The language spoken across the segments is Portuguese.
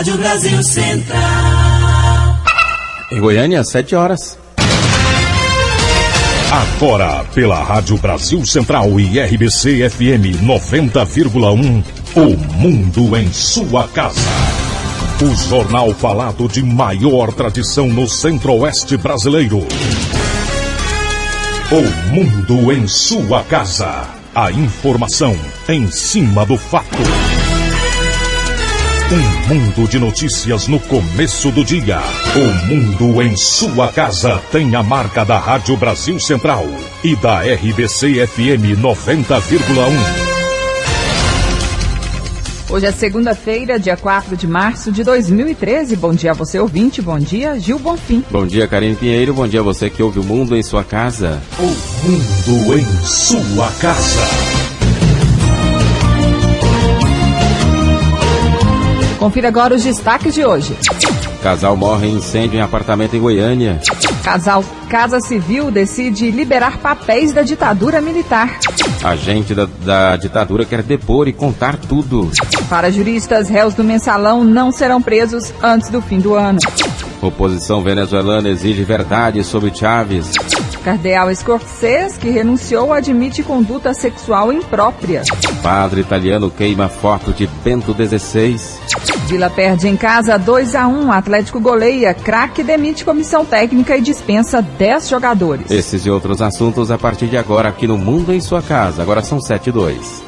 Rádio Brasil Central. Em Goiânia, 7 horas. Agora, pela Rádio Brasil Central e RBC FM 90,1, O Mundo em Sua Casa. O jornal falado de maior tradição no Centro-Oeste brasileiro. O Mundo em Sua Casa. A informação em cima do fato. Um mundo de notícias no começo do dia. O Mundo em Sua Casa tem a marca da Rádio Brasil Central e da RBC FM 90,1. Hoje é segunda-feira, dia 4 de março de 2013. Bom dia a você, ouvinte. Bom dia, Gil Bonfim. Bom dia, Karine Pinheiro. Bom dia a você que ouve o Mundo em Sua Casa. O Mundo em Sua Casa. Confira agora os destaques de hoje. Casal morre em incêndio em apartamento em Goiânia. Casa Civil decide liberar papéis da ditadura militar. Agente da ditadura quer depor e contar tudo. Para juristas, réus do mensalão não serão presos antes do fim do ano. Oposição venezuelana exige verdade sobre Chávez. Cardeal Scorsese, que renunciou, admite conduta sexual imprópria. Padre italiano queima foto de Bento XVI. Vila perde em casa 2-1. Atlético goleia. Craque demite comissão técnica e dispensa 10 jogadores. Esses e outros assuntos a partir de agora aqui no Mundo em Sua Casa. Agora são 7:02.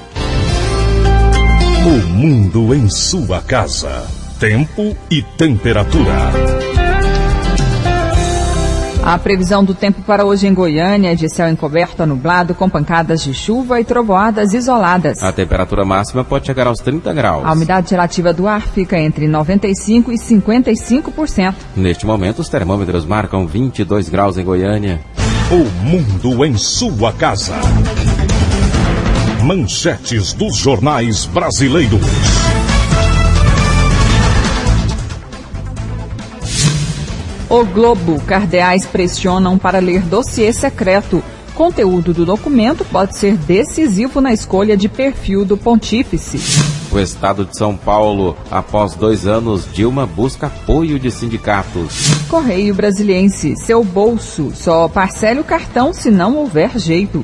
O Mundo em Sua Casa. Tempo e temperatura. A previsão do tempo para hoje em Goiânia é de céu encoberto a nublado, com pancadas de chuva e trovoadas isoladas. A temperatura máxima pode chegar aos 30 graus. A umidade relativa do ar fica entre 95% e 55%. Neste momento, os termômetros marcam 22 graus em Goiânia. O Mundo em Sua Casa. Manchetes dos jornais brasileiros. O Globo. Cardeais pressionam para ler dossiê secreto. Conteúdo do documento pode ser decisivo na escolha de perfil do pontífice. O estado de São Paulo, após 2 anos, Dilma busca apoio de sindicatos. Correio Brasiliense. Seu bolso. Só parcele o cartão se não houver jeito.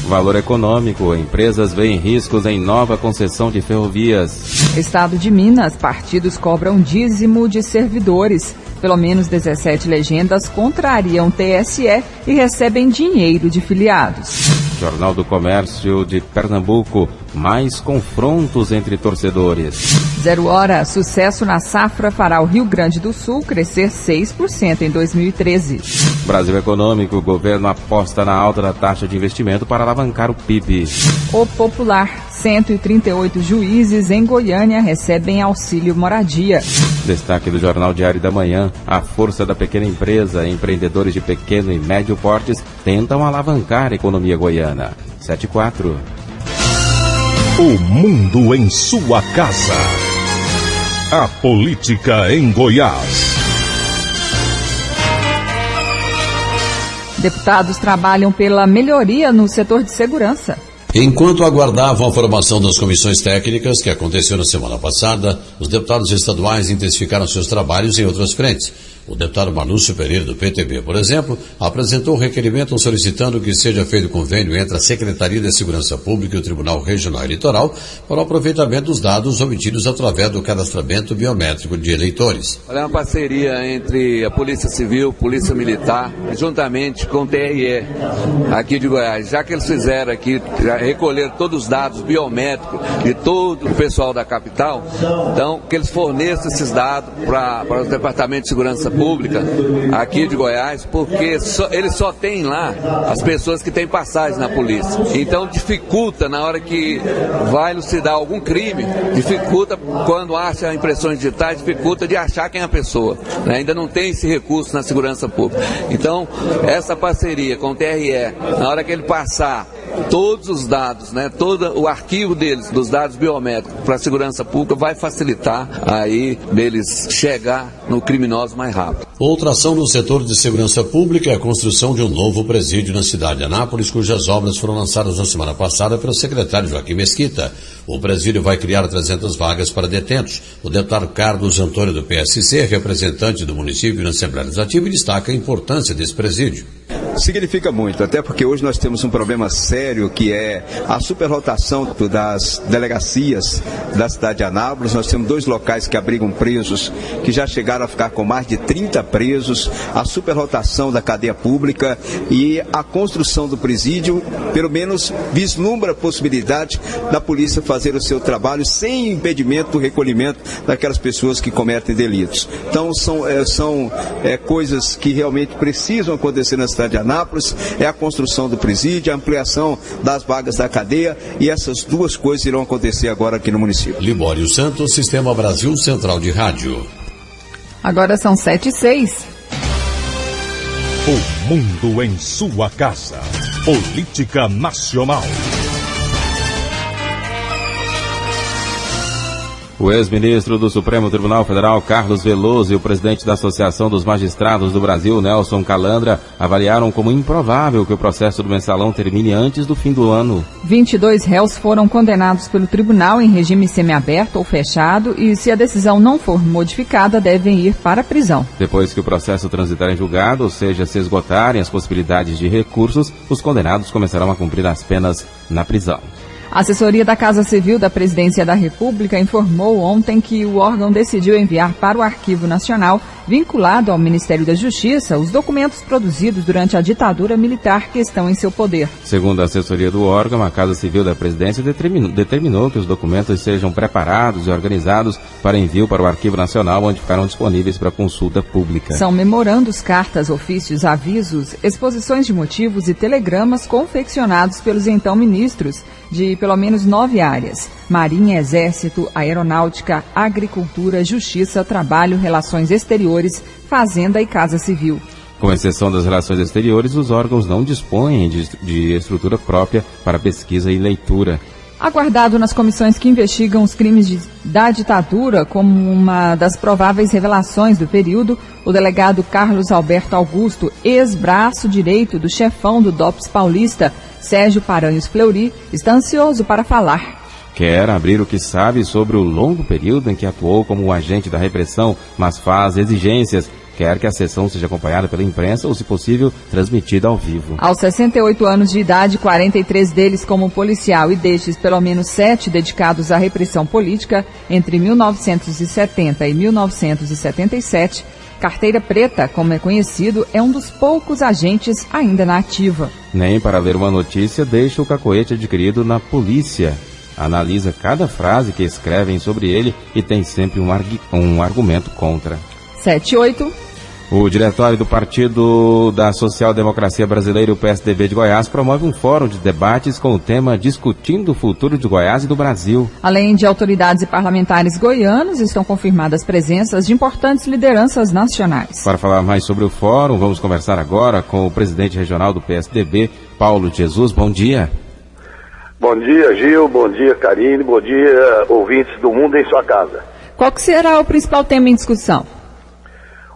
Valor econômico. Empresas veem riscos em nova concessão de ferrovias. Estado de Minas. Partidos cobram dízimo de servidores. Pelo menos 17 legendas contrariam TSE e recebem dinheiro de filiados. Jornal do Comércio de Pernambuco. Mais confrontos entre torcedores. 0 hora. Sucesso na safra fará o Rio Grande do Sul crescer 6% em 2013. Brasil Econômico. O governo aposta na alta da taxa de investimento para alavancar o PIB. O Popular. 138 juízes em Goiânia recebem auxílio moradia. Destaque do Jornal Diário da Manhã. A força da pequena empresa. Empreendedores de pequeno e médio portes tentam alavancar a economia goiana. 7:04. O Mundo em Sua Casa. A política em Goiás. Deputados trabalham pela melhoria no setor de segurança. Enquanto aguardavam a formação das comissões técnicas, que aconteceu na semana passada, os deputados estaduais intensificaram seus trabalhos em outras frentes. O deputado Manúcio Pereira, do PTB, por exemplo, apresentou um requerimento solicitando que seja feito convênio entre a Secretaria de Segurança Pública e o Tribunal Regional Eleitoral para o aproveitamento dos dados obtidos através do cadastramento biométrico de eleitores. É uma parceria entre a Polícia Civil, Polícia Militar, juntamente com o TRE aqui de Goiás. Já que eles fizeram aqui, recolher todos os dados biométricos de todo o pessoal da capital, então que eles forneçam esses dados para os departamentos de segurança pública aqui de Goiás, porque eles só têm lá as pessoas que têm passagem na polícia. Então dificulta na hora que vai elucidar algum crime, dificulta quando acha impressões digitais, dificulta de achar quem é a pessoa. Ainda não tem esse recurso na segurança pública. Então essa parceria com o TRE, na hora que ele passar todos os dados, né, todo o arquivo deles, dos dados biométricos para a segurança pública, vai facilitar aí deles chegar no criminoso mais rápido. Outra ação no setor de segurança pública é a construção de um novo presídio na cidade de Anápolis, cujas obras foram lançadas na semana passada pelo secretário Joaquim Mesquita. O presídio vai criar 300 vagas para detentos. O deputado Carlos Antônio do PSC, representante do município na Assembleia Legislativa, destaca a importância desse presídio. Significa muito, até porque hoje nós temos um problema sério que é a superlotação das delegacias da cidade de Anápolis. Nós temos 2 locais que abrigam presos que já chegaram a ficar com mais de 30 presos, a superlotação da cadeia pública e a construção do presídio, pelo menos vislumbra a possibilidade da polícia fazer o seu trabalho sem impedimento do recolhimento daquelas pessoas que cometem delitos. Então são coisas que realmente precisam acontecer na cidade de Anápolis, é a construção do presídio, a ampliação das vagas da cadeia, e essas 2 coisas irão acontecer agora aqui no município. Libório Santos, Sistema Brasil Central de Rádio. Agora são 7h06. O mundo em sua casa. Política Nacional. O ex-ministro do Supremo Tribunal Federal, Carlos Veloso, e o presidente da Associação dos Magistrados do Brasil, Nelson Calandra, avaliaram como improvável que o processo do mensalão termine antes do fim do ano. 22 réus foram condenados pelo tribunal em regime semiaberto ou fechado e, se a decisão não for modificada, devem ir para a prisão. Depois que o processo transitar em julgado, ou seja, se esgotarem as possibilidades de recursos, os condenados começarão a cumprir as penas na prisão. A assessoria da Casa Civil da Presidência da República informou ontem que o órgão decidiu enviar para o Arquivo Nacional, vinculado ao Ministério da Justiça, os documentos produzidos durante a ditadura militar que estão em seu poder. Segundo a assessoria do órgão, a Casa Civil da Presidência determinou que os documentos sejam preparados e organizados para envio para o Arquivo Nacional, onde ficarão disponíveis para consulta pública. São memorandos, cartas, ofícios, avisos, exposições de motivos e telegramas confeccionados pelos então ministros de pelo menos 9 áreas: Marinha, Exército, Aeronáutica, Agricultura, Justiça, Trabalho, Relações Exteriores, Fazenda e Casa Civil. Com exceção das relações exteriores, os órgãos não dispõem de estrutura própria para pesquisa e leitura. Aguardado nas comissões que investigam os crimes da ditadura como uma das prováveis revelações do período, o delegado Carlos Alberto Augusto, ex-braço direito do chefão do DOPS paulista, Sérgio Paranhos Fleury, está ansioso para falar. Quer abrir o que sabe sobre o longo período em que atuou como agente da repressão, mas faz exigências. Quer que a sessão seja acompanhada pela imprensa ou, se possível, transmitida ao vivo. Aos 68 anos de idade, 43 deles como policial e destes pelo menos 7 dedicados à repressão política, entre 1970 e 1977, Carteira Preta, como é conhecido, é um dos poucos agentes ainda na ativa. Nem para ler uma notícia deixa o cacoete adquirido na polícia. Analisa cada frase que escrevem sobre ele e tem sempre um argumento contra. 7-8. O diretório do Partido da Social Democracia Brasileira, o PSDB de Goiás, promove um fórum de debates com o tema Discutindo o Futuro de Goiás e do Brasil. Além de autoridades e parlamentares goianos, estão confirmadas presenças de importantes lideranças nacionais. Para falar mais sobre o fórum, vamos conversar agora com o presidente regional do PSDB, Paulo Jesus. Bom dia. Bom dia, Gil. Bom dia, Karine. Bom dia, ouvintes do Mundo em Sua Casa. Qual que será o principal tema em discussão?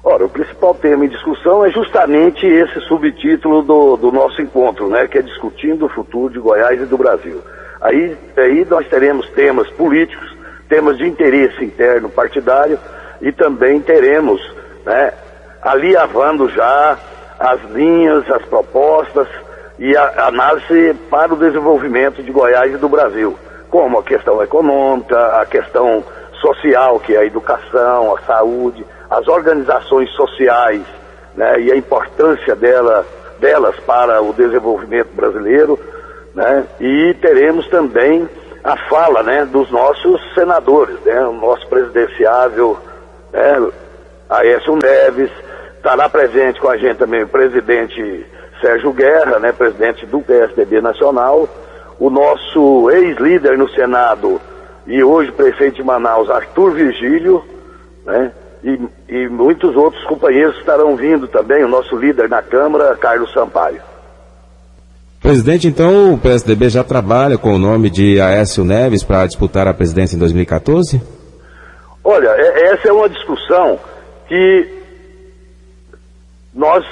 Ora, o principal tema em discussão é justamente esse subtítulo do nosso encontro, né, que é Discutindo o Futuro de Goiás e do Brasil. Aí nós teremos temas políticos, temas de interesse interno partidário e também teremos, né, alinhavando já as linhas, as propostas e a análise para o desenvolvimento de Goiás e do Brasil, como a questão econômica, a questão social, que é a educação, a saúde, as organizações sociais, né, e a importância delas para o desenvolvimento brasileiro, né, e teremos também a fala, né, dos nossos senadores, né, o nosso presidenciável, né, Aécio Neves, estará presente com a gente também o presidente Sérgio Guerra, né, presidente do PSDB Nacional, o nosso ex-líder no Senado e hoje prefeito de Manaus, Arthur Virgílio, né, e muitos outros companheiros estarão vindo também, o nosso líder na Câmara, Carlos Sampaio. Presidente, então o PSDB já trabalha com o nome de Aécio Neves para disputar a presidência em 2014? Olha, essa é uma discussão que nós,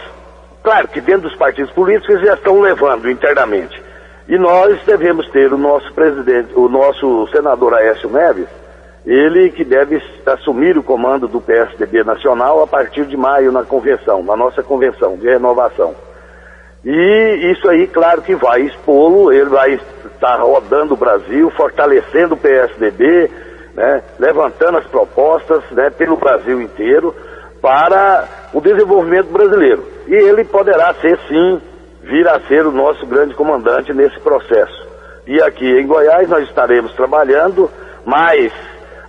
claro que dentro dos partidos políticos já estão levando internamente. E nós devemos ter o nosso presidente, o nosso senador Aécio Neves, ele que deve assumir o comando do PSDB nacional a partir de maio na nossa convenção de renovação. E isso aí, claro que vai expô-lo, ele vai estar rodando o Brasil, fortalecendo o PSDB, né, levantando as propostas, né, pelo Brasil inteiro para o desenvolvimento brasileiro. E ele poderá ser, sim, vir a ser o nosso grande comandante nesse processo. E aqui em Goiás nós estaremos trabalhando, mas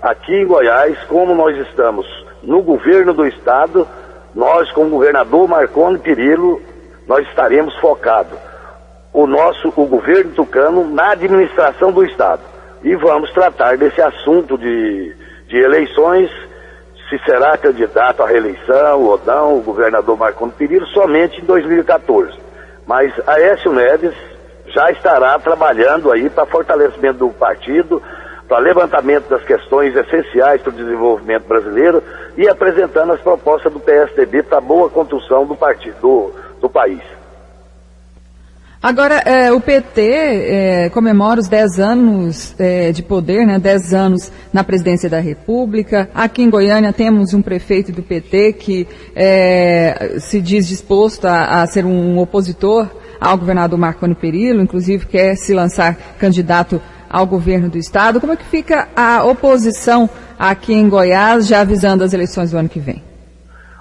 aqui em Goiás, como nós estamos no governo do estado, nós com o governador Marconi Perillo, nós estaremos focados, o governo tucano, na administração do estado. E vamos tratar desse assunto de eleições, se será candidato à reeleição ou não, o governador Marconi Perillo, somente em 2014. Mas Aécio Neves já estará trabalhando aí para fortalecimento do partido, para levantamento das questões essenciais para o desenvolvimento brasileiro e apresentando as propostas do PSDB para a boa condução do partido, do país. Agora, o PT comemora os 10 anos de poder, né, 10 anos na presidência da República. Aqui em Goiânia temos um prefeito do PT que se diz disposto a ser um opositor ao governador Marconi Perillo, inclusive quer se lançar candidato ao governo do estado. Como é que fica a oposição aqui em Goiás, já avisando as eleições do ano que vem?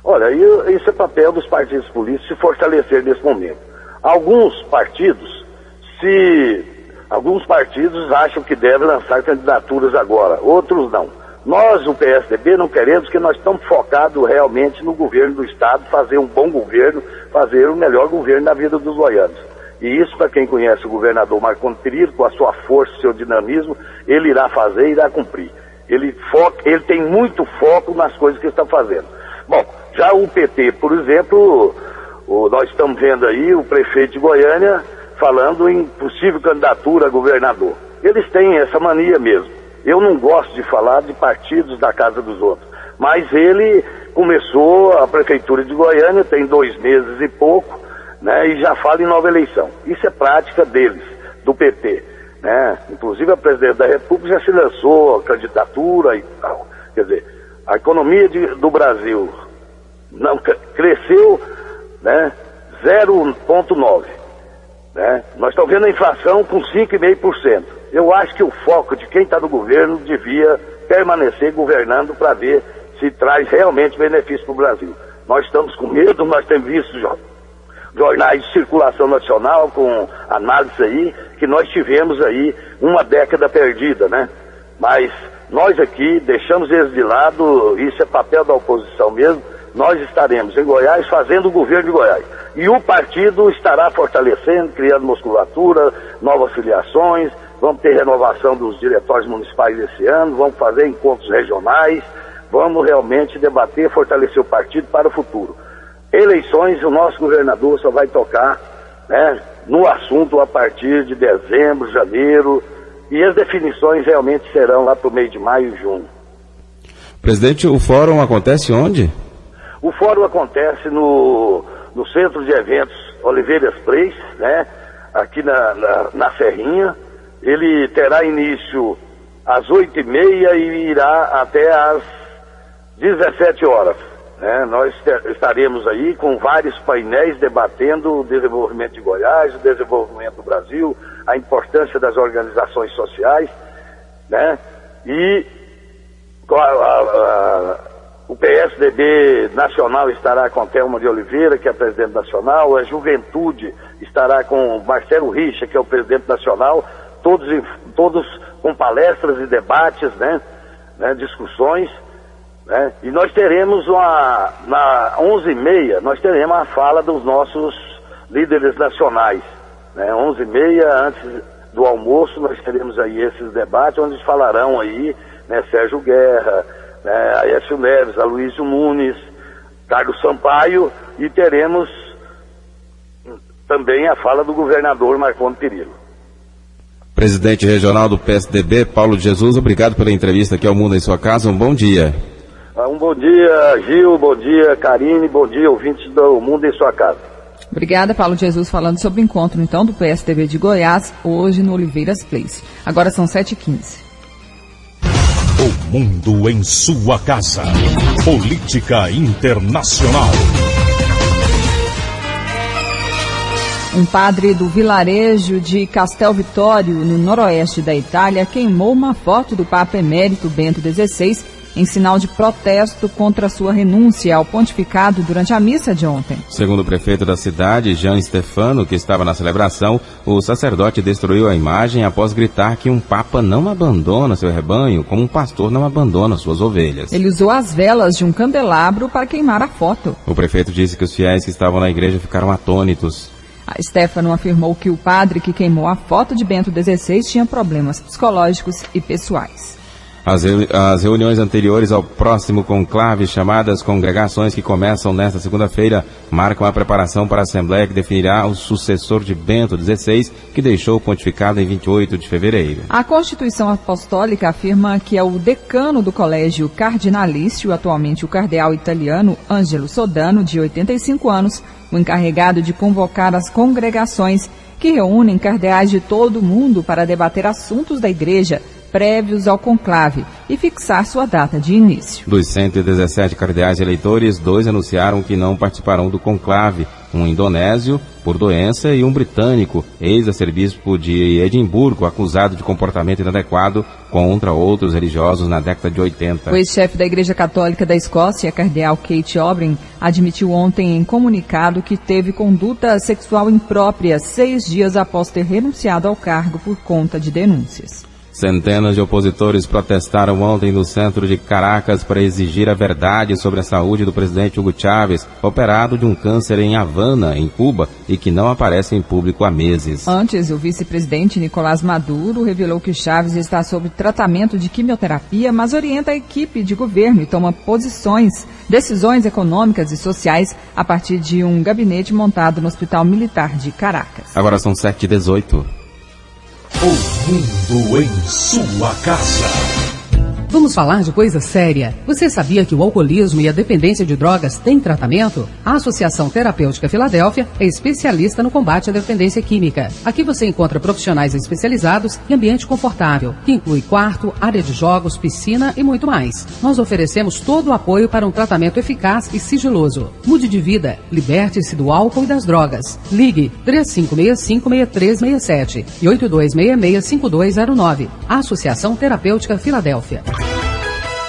Olha, isso é papel dos partidos políticos se fortalecer nesse momento. Alguns partidos acham que devem lançar candidaturas agora, outros não. Nós, o PSDB, não queremos, porque nós estamos focados realmente no governo do estado, fazer um bom governo, fazer o melhor governo na vida dos goianos. E isso, para quem conhece o governador Marconi Perillo, com a sua força, seu dinamismo, ele irá fazer e irá cumprir. Ele tem muito foco nas coisas que ele está fazendo. Bom, já o PT, por exemplo, nós estamos vendo aí o prefeito de Goiânia falando em possível candidatura a governador. Eles têm essa mania mesmo. Eu não gosto de falar de partidos da casa dos outros, mas ele começou a prefeitura de Goiânia, tem 2 meses e pouco, né, e já fala em nova eleição. Isso é prática deles, do PT. Né? Inclusive a presidente da República já se lançou a candidatura e tal. Quer dizer, a economia do Brasil não cresceu, né, 0,9%. Né? Nós estamos vendo a inflação com 5,5%. Eu acho que o foco de quem está no governo devia permanecer governando para ver se traz realmente benefício para o Brasil. Nós estamos com medo, nós temos visto jornais de circulação nacional com análise aí, que nós tivemos aí uma década perdida, né? Mas nós aqui deixamos eles de lado, isso é papel da oposição mesmo, nós estaremos em Goiás fazendo o governo de Goiás. E o partido estará fortalecendo, criando musculatura, novas filiações, vamos ter renovação dos diretórios municipais esse ano, vamos fazer encontros regionais, vamos realmente debater, fortalecer o partido para o futuro. Eleições, o nosso governador só vai tocar, né, no assunto a partir de dezembro, janeiro, e as definições realmente serão lá para o mês de maio e junho. Presidente, o fórum acontece onde? O fórum acontece no Centro de Eventos Oliveiras Place, né, aqui na Serrinha. Ele terá início às 8h30 e irá até às 17 horas. Né? Nós estaremos aí com vários painéis debatendo o desenvolvimento de Goiás, o desenvolvimento do Brasil, a importância das organizações sociais, né? E o PSDB nacional estará com Thelma de Oliveira, que é presidente nacional, a Juventude estará com Marcelo Richa, que é o presidente nacional, todos com palestras e debates, né? Discussões. Né? E nós teremos na 11h30, nós teremos a fala dos nossos líderes nacionais, né? 11h30, antes do almoço, nós teremos aí esses debates, onde falarão aí, né, Sérgio Guerra, né, Aécio Neves, Aloysio Nunes, Carlos Sampaio, e teremos também a fala do governador Marconi Perillo. Presidente regional do PSDB, Paulo de Jesus, obrigado pela entrevista aqui ao Mundo em Sua Casa. Um bom dia. Um bom dia, Gil, bom dia, Karine, bom dia, ouvintes do Mundo em Sua Casa. Obrigada, Paulo de Jesus, falando sobre o encontro, então, do PSDB de Goiás, hoje no Oliveiras Place. Agora são 7h15. O Mundo em Sua Casa. Política Internacional. Um padre do vilarejo de Castel Vittorio, no noroeste da Itália, queimou uma foto do Papa Emérito Bento XVI em sinal de protesto contra sua renúncia ao pontificado durante a missa de ontem. Segundo o prefeito da cidade, Jean Stefano, que estava na celebração, o sacerdote destruiu a imagem após gritar que um papa não abandona seu rebanho como um pastor não abandona suas ovelhas. Ele usou as velas de um candelabro para queimar a foto. O prefeito disse que os fiéis que estavam na igreja ficaram atônitos. A Stefano afirmou que o padre que queimou a foto de Bento XVI tinha problemas psicológicos e pessoais. As reuniões anteriores ao próximo conclave, chamadas congregações que começam nesta segunda-feira, marcam a preparação para a Assembleia que definirá o sucessor de Bento XVI, que deixou o pontificado em 28 de fevereiro. A Constituição Apostólica afirma que é o decano do Colégio Cardinalício, atualmente o cardeal italiano Angelo Sodano, de 85 anos, o encarregado de convocar as congregações que reúnem cardeais de todo o mundo para debater assuntos da Igreja prévios ao conclave e fixar sua data de início. Dos 117 cardeais eleitores, 2 anunciaram que não participarão do conclave, um indonésio por doença e um britânico, ex-arcebispo de Edimburgo, acusado de comportamento inadequado contra outros religiosos na década de 80. O ex-chefe da Igreja Católica da Escócia, cardeal Kate O'Brien, admitiu ontem em comunicado que teve conduta sexual imprópria 6 dias após ter renunciado ao cargo por conta de denúncias. Centenas de opositores protestaram ontem no centro de Caracas para exigir a verdade sobre a saúde do presidente Hugo Chávez, operado de um câncer em Havana, em Cuba, e que não aparece em público há meses. Antes, o vice-presidente Nicolás Maduro revelou que Chávez está sob tratamento de quimioterapia, mas orienta a equipe de governo e toma decisões econômicas e sociais a partir de um gabinete montado no Hospital Militar de Caracas. Agora são 7h18. O Mundo em Sua Casa. Vamos falar de coisa séria. Você sabia que o alcoolismo e a dependência de drogas têm tratamento? A Associação Terapêutica Filadélfia é especialista no combate à dependência química. Aqui você encontra profissionais especializados e ambiente confortável, que inclui quarto, área de jogos, piscina e muito mais. Nós oferecemos todo o apoio para um tratamento eficaz e sigiloso. Mude de vida, liberte-se do álcool e das drogas. Ligue 3565-6367 e 8266-5209. A Associação Terapêutica Filadélfia.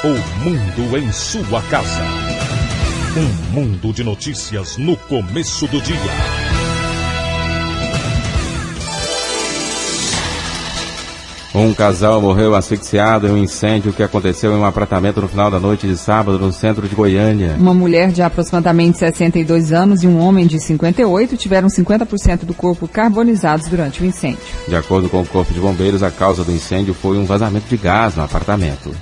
O Mundo em Sua Casa. Um mundo de notícias no começo do dia. Um casal morreu asfixiado em um incêndio que aconteceu em um apartamento no final da noite de sábado no centro de Goiânia. Uma mulher de aproximadamente 62 anos e um homem de 58 tiveram 50% do corpo carbonizados durante o incêndio. De acordo com o Corpo de Bombeiros, a causa do incêndio foi um vazamento de gás no apartamento.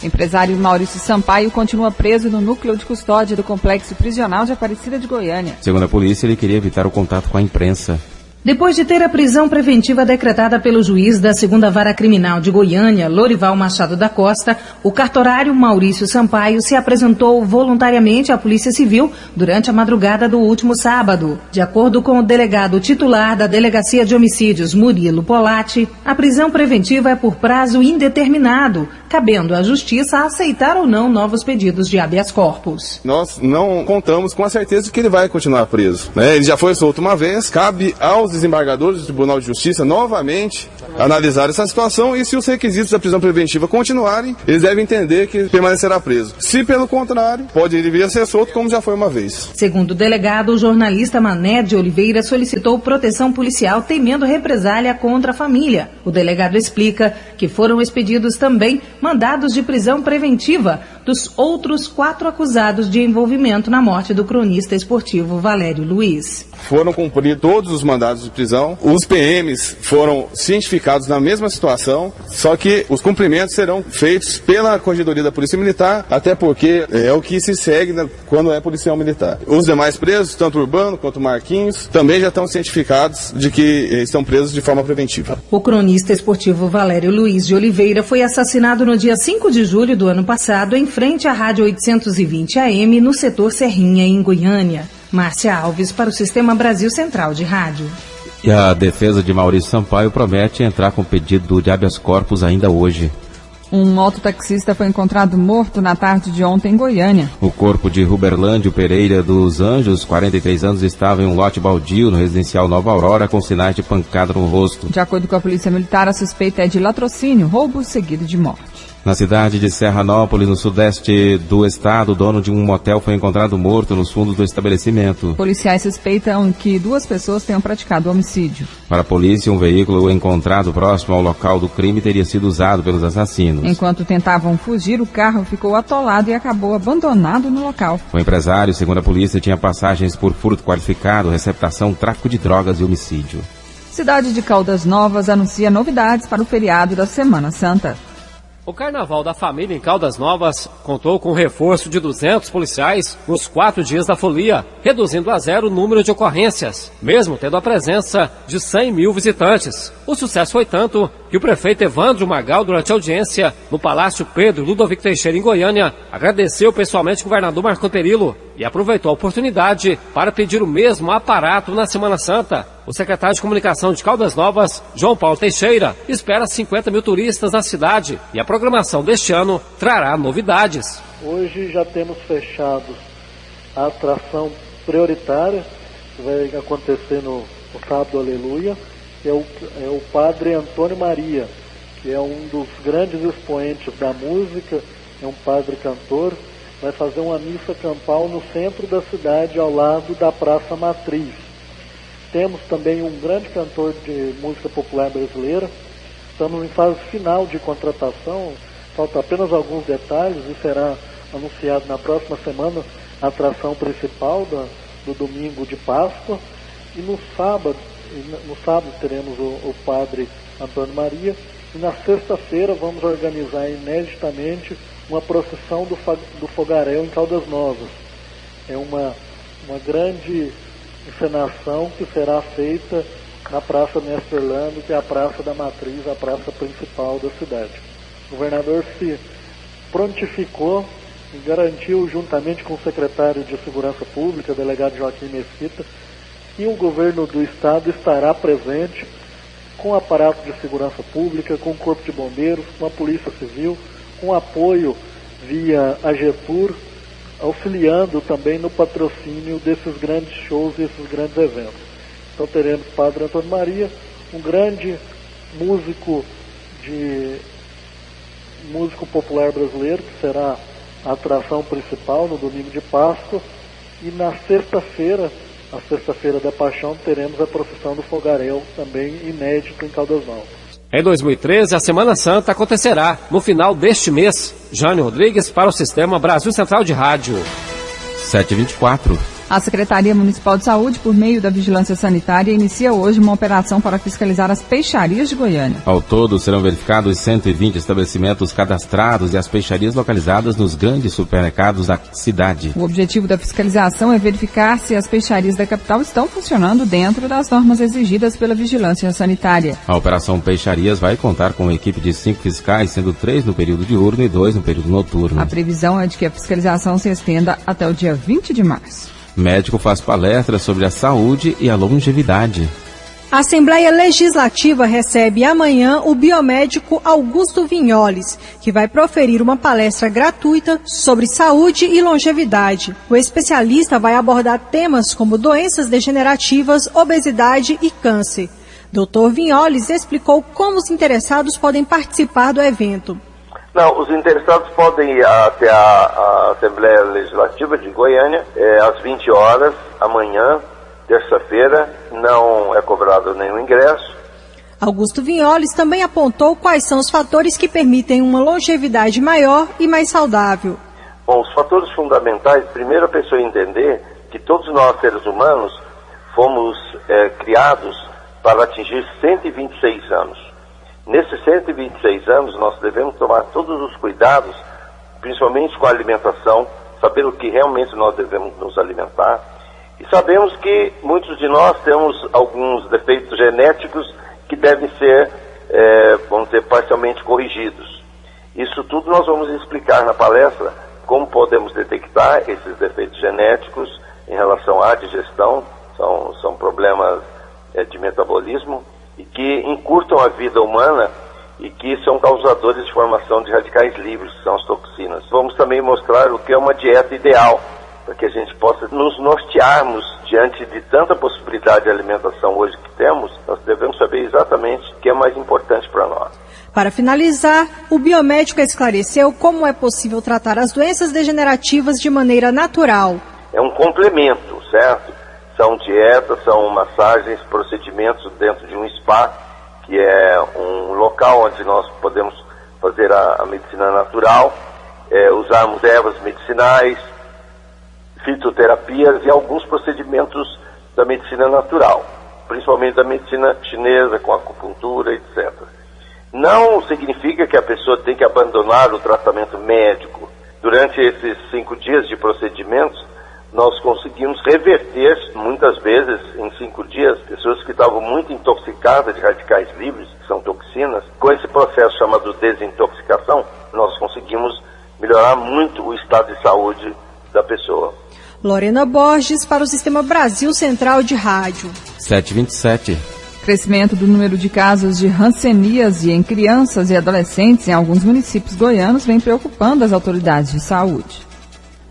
O empresário Maurício Sampaio continua preso no núcleo de custódia do Complexo Prisional de Aparecida de Goiânia. Segundo a polícia, ele queria evitar o contato com a imprensa. Depois de ter a prisão preventiva decretada pelo juiz da 2ª Vara Criminal de Goiânia, Lorival Machado da Costa, o cartorário Maurício Sampaio se apresentou voluntariamente à Polícia Civil durante a madrugada do último sábado. De acordo com o delegado titular da Delegacia de Homicídios, Murilo Polatti, a prisão preventiva é por prazo indeterminado, cabendo à Justiça aceitar ou não novos pedidos de habeas corpus. Nós não contamos com a certeza de que ele vai continuar preso, né? Ele já foi solto uma vez, cabe aos desembargadores do Tribunal de Justiça novamente analisar essa situação e se os requisitos da prisão preventiva continuarem, eles devem entender que permanecerá preso. Se pelo contrário, pode vir a ser solto como já foi uma vez. Segundo o delegado, o jornalista Mané de Oliveira solicitou proteção policial temendo represália contra a família. O delegado explica que foram expedidos também mandados de prisão preventiva dos outros 4 acusados de envolvimento na morte do cronista esportivo Valério Luiz. Foram cumpridos todos os mandados de prisão, os PMs foram cientificados na mesma situação, só que os cumprimentos serão feitos pela Corregedoria da Polícia Militar, até porque é o que se segue quando é policial militar. Os demais presos, tanto Urbano quanto Marquinhos, também já estão cientificados de que estão presos de forma preventiva. O cronista esportivo Valério Luiz de Oliveira foi assassinado no dia 5 de julho do ano passado em frente à Rádio 820 AM no setor Serrinha, em Goiânia. Márcia Alves para o Sistema Brasil Central de Rádio. E a defesa de Maurício Sampaio promete entrar com pedido de habeas corpus ainda hoje. Um mototaxista foi encontrado morto na tarde de ontem em Goiânia. O corpo de Ruberlândio Pereira dos Anjos, 43 anos, estava em um lote baldio no residencial Nova Aurora com sinais de pancada no rosto. De acordo com a Polícia Militar, a suspeita é de latrocínio, roubo seguido de morte. Na cidade de Serranópolis, no sudeste do estado, o dono de um motel foi encontrado morto nos fundos do estabelecimento. Policiais suspeitam que 2 pessoas tenham praticado o homicídio. Para a polícia, um veículo encontrado próximo ao local do crime teria sido usado pelos assassinos. Enquanto tentavam fugir, o carro ficou atolado e acabou abandonado no local. O empresário, segundo a polícia, tinha passagens por furto qualificado, receptação, tráfico de drogas e homicídio. Cidade de Caldas Novas anuncia novidades para o feriado da Semana Santa. O Carnaval da Família em Caldas Novas contou com um reforço de 200 policiais nos 4 dias da folia, reduzindo a 0 o número de ocorrências, mesmo tendo a presença de 100 mil visitantes. O sucesso foi tanto que o prefeito Evandro Magal, durante a audiência no Palácio Pedro Ludovico Teixeira, em Goiânia, agradeceu pessoalmente o governador Marconi Perillo e aproveitou a oportunidade para pedir o mesmo aparato na Semana Santa. O secretário de Comunicação de Caldas Novas, João Paulo Teixeira, espera 50 mil turistas na cidade e a programação deste ano trará novidades. Hoje já temos fechado a atração prioritária, que vai acontecer no sábado, aleluia, que é o Padre Antônio Maria, que é um dos grandes expoentes da música, é um padre cantor, vai fazer uma missa campal no centro da cidade, ao lado da Praça Matriz. Temos também um grande cantor de música popular brasileira. Estamos em fase final de contratação, faltam apenas alguns detalhes e será anunciado na próxima semana a atração principal do domingo de Páscoa. E no sábado teremos o Padre Antônio Maria. E na sexta-feira vamos organizar ineditamente uma procissão do Fogaréu em Caldas Novas. É uma grande encenação que será feita na Praça Mestre Orlando, que é a Praça da Matriz, a praça principal da cidade. O governador se prontificou e garantiu, juntamente com o secretário de Segurança Pública, delegado Joaquim Mesquita, que o governo do estado estará presente com o aparato de segurança pública, com o Corpo de Bombeiros, com a Polícia Civil, com apoio via AGEPUR, auxiliando também no patrocínio desses grandes shows e esses grandes eventos. Então teremos Padre Antônio Maria, um grande músico popular brasileiro, que será a atração principal no domingo de Páscoa, e na sexta-feira, a Sexta-feira da Paixão, teremos a procissão do Fogaréu, também inédito em Caldas Novas. Em 2013, a Semana Santa acontecerá no final deste mês. Jânio Rodrigues para o Sistema Brasil Central de Rádio. 7h24. A Secretaria Municipal de Saúde, por meio da Vigilância Sanitária, inicia hoje uma operação para fiscalizar as peixarias de Goiânia. Ao todo, serão verificados 120 estabelecimentos cadastrados e as peixarias localizadas nos grandes supermercados da cidade. O objetivo da fiscalização é verificar se as peixarias da capital estão funcionando dentro das normas exigidas pela Vigilância Sanitária. A Operação Peixarias vai contar com uma equipe de 5 fiscais, sendo 3 no período diurno e 2 no período noturno. A previsão é de que a fiscalização se estenda até o dia 20 de março. Médico faz palestra sobre a saúde e a longevidade. A Assembleia Legislativa recebe amanhã o biomédico Augusto Vinholes, que vai proferir uma palestra gratuita sobre saúde e longevidade. O especialista vai abordar temas como doenças degenerativas, obesidade e câncer. Dr. Vinholes explicou como os interessados podem participar do evento. Não, os interessados podem ir até a Assembleia Legislativa de Goiânia às 20 horas, amanhã, terça-feira. Não é cobrado nenhum ingresso. Augusto Vinholes também apontou quais são os fatores que permitem uma longevidade maior e mais saudável. Bom, os fatores fundamentais, primeiro a pessoa entender que todos nós, seres humanos, fomos criados para atingir 126 anos. Nesses 126 anos, nós devemos tomar todos os cuidados, principalmente com a alimentação, saber o que realmente nós devemos nos alimentar. E sabemos que muitos de nós temos alguns defeitos genéticos que devem ser, vamos dizer, parcialmente corrigidos. Isso tudo nós vamos explicar na palestra, como podemos detectar esses defeitos genéticos em relação à digestão, são problemas de metabolismo e que encurtam a vida humana e que são causadores de formação de radicais livres, que são as toxinas. Vamos também mostrar o que é uma dieta ideal, para que a gente possa nos nortearmos diante de tanta possibilidade de alimentação hoje que temos. Nós devemos saber exatamente o que é mais importante para nós. Para finalizar, o biomédico esclareceu como é possível tratar as doenças degenerativas de maneira natural. É um complemento, certo? São dietas, são massagens, procedimentos dentro de um spa, que é um local onde nós podemos fazer a medicina natural, usarmos ervas medicinais, fitoterapias e alguns procedimentos da medicina natural, principalmente da medicina chinesa, com acupuntura, etc. Não significa que a pessoa tem que abandonar o tratamento médico. Durante esses 5 dias de procedimentos, nós conseguimos reverter, muitas vezes, em 5 dias, pessoas que estavam muito intoxicadas de radicais livres, que são toxinas. Com esse processo chamado desintoxicação, nós conseguimos melhorar muito o estado de saúde da pessoa. Lorena Borges para o Sistema Brasil Central de Rádio. 7h27. Crescimento do número de casos de hanseníase em crianças e adolescentes em alguns municípios goianos vem preocupando as autoridades de saúde.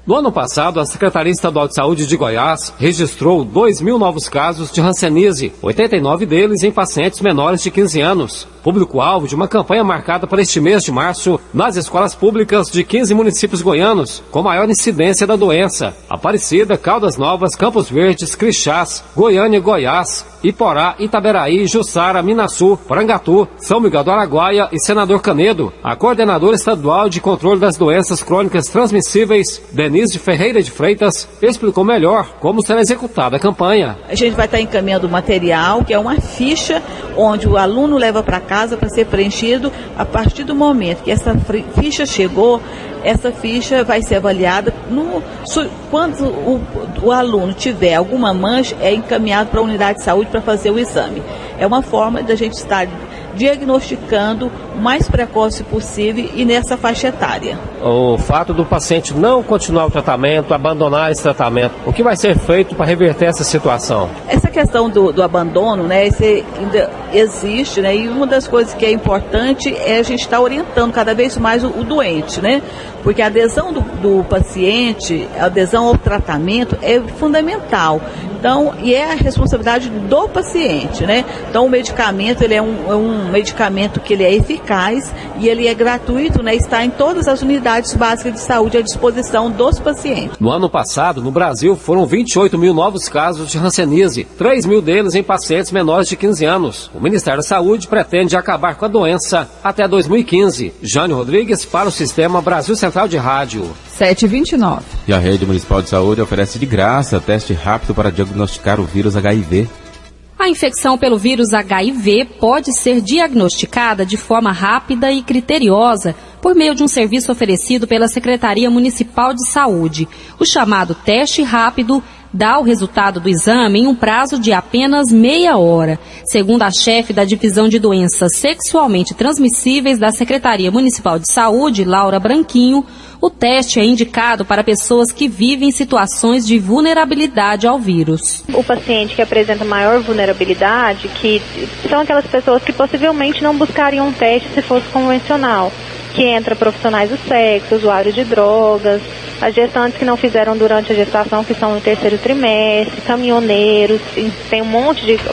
No ano passado, a Secretaria Estadual de Saúde de Goiás registrou 2.000 novos casos de hanseníase, 89 deles em pacientes menores de 15 anos. Público-alvo de uma campanha marcada para este mês de março nas escolas públicas de 15 municípios goianos, com maior incidência da doença: Aparecida, Caldas Novas, Campos Verdes, Crixás, Goiânia, Goiás, Iporá, Itaberaí, Jussara, Minaçu, Porangatu, São Miguel do Araguaia e Senador Canedo. A coordenadora estadual de controle das doenças crônicas transmissíveis, Denise Ferreira de Freitas, explicou melhor como será executada a campanha. A gente vai estar encaminhando o material, que é uma ficha onde o aluno leva para casa para ser preenchido. A partir do momento que essa ficha chegou, essa ficha vai ser avaliada. Quando o aluno tiver alguma mancha, é encaminhado para a unidade de saúde para fazer o exame. É uma forma da gente estar diagnosticando o mais precoce possível e nessa faixa etária. O fato do paciente não continuar o tratamento, abandonar esse tratamento, o que vai ser feito para reverter essa situação? Essa questão do abandono, né, esse ainda existe, né, e uma das coisas que é importante é a gente estar orientando cada vez mais o doente, né, porque a adesão do paciente, a adesão ao tratamento é fundamental. Então, e é a responsabilidade do paciente, né? Então, o medicamento, ele é um medicamento que ele é eficaz e ele é gratuito, né? Está em todas as unidades básicas de saúde à disposição dos pacientes. No ano passado, no Brasil, foram 28 mil novos casos de hanseníase, 3 mil deles em pacientes menores de 15 anos. O Ministério da Saúde pretende acabar com a doença até 2015. Jânio Rodrigues para o Sistema Brasil Central de Rádio. 7h29. E a Rede Municipal de Saúde oferece de graça teste rápido para diagnosticar o vírus HIV. A infecção pelo vírus HIV pode ser diagnosticada de forma rápida e criteriosa por meio de um serviço oferecido pela Secretaria Municipal de Saúde. O chamado teste rápido dá o resultado do exame em um prazo de apenas meia hora. Segundo a chefe da Divisão de Doenças Sexualmente Transmissíveis da Secretaria Municipal de Saúde, Laura Branquinho, o teste é indicado para pessoas que vivem em situações de vulnerabilidade ao vírus. O paciente que apresenta maior vulnerabilidade, que são aquelas pessoas que possivelmente não buscariam um teste se fosse convencional, que entra profissionais do sexo, usuários de drogas, as gestantes que não fizeram durante a gestação, que são no 3º trimestre, caminhoneiros, tem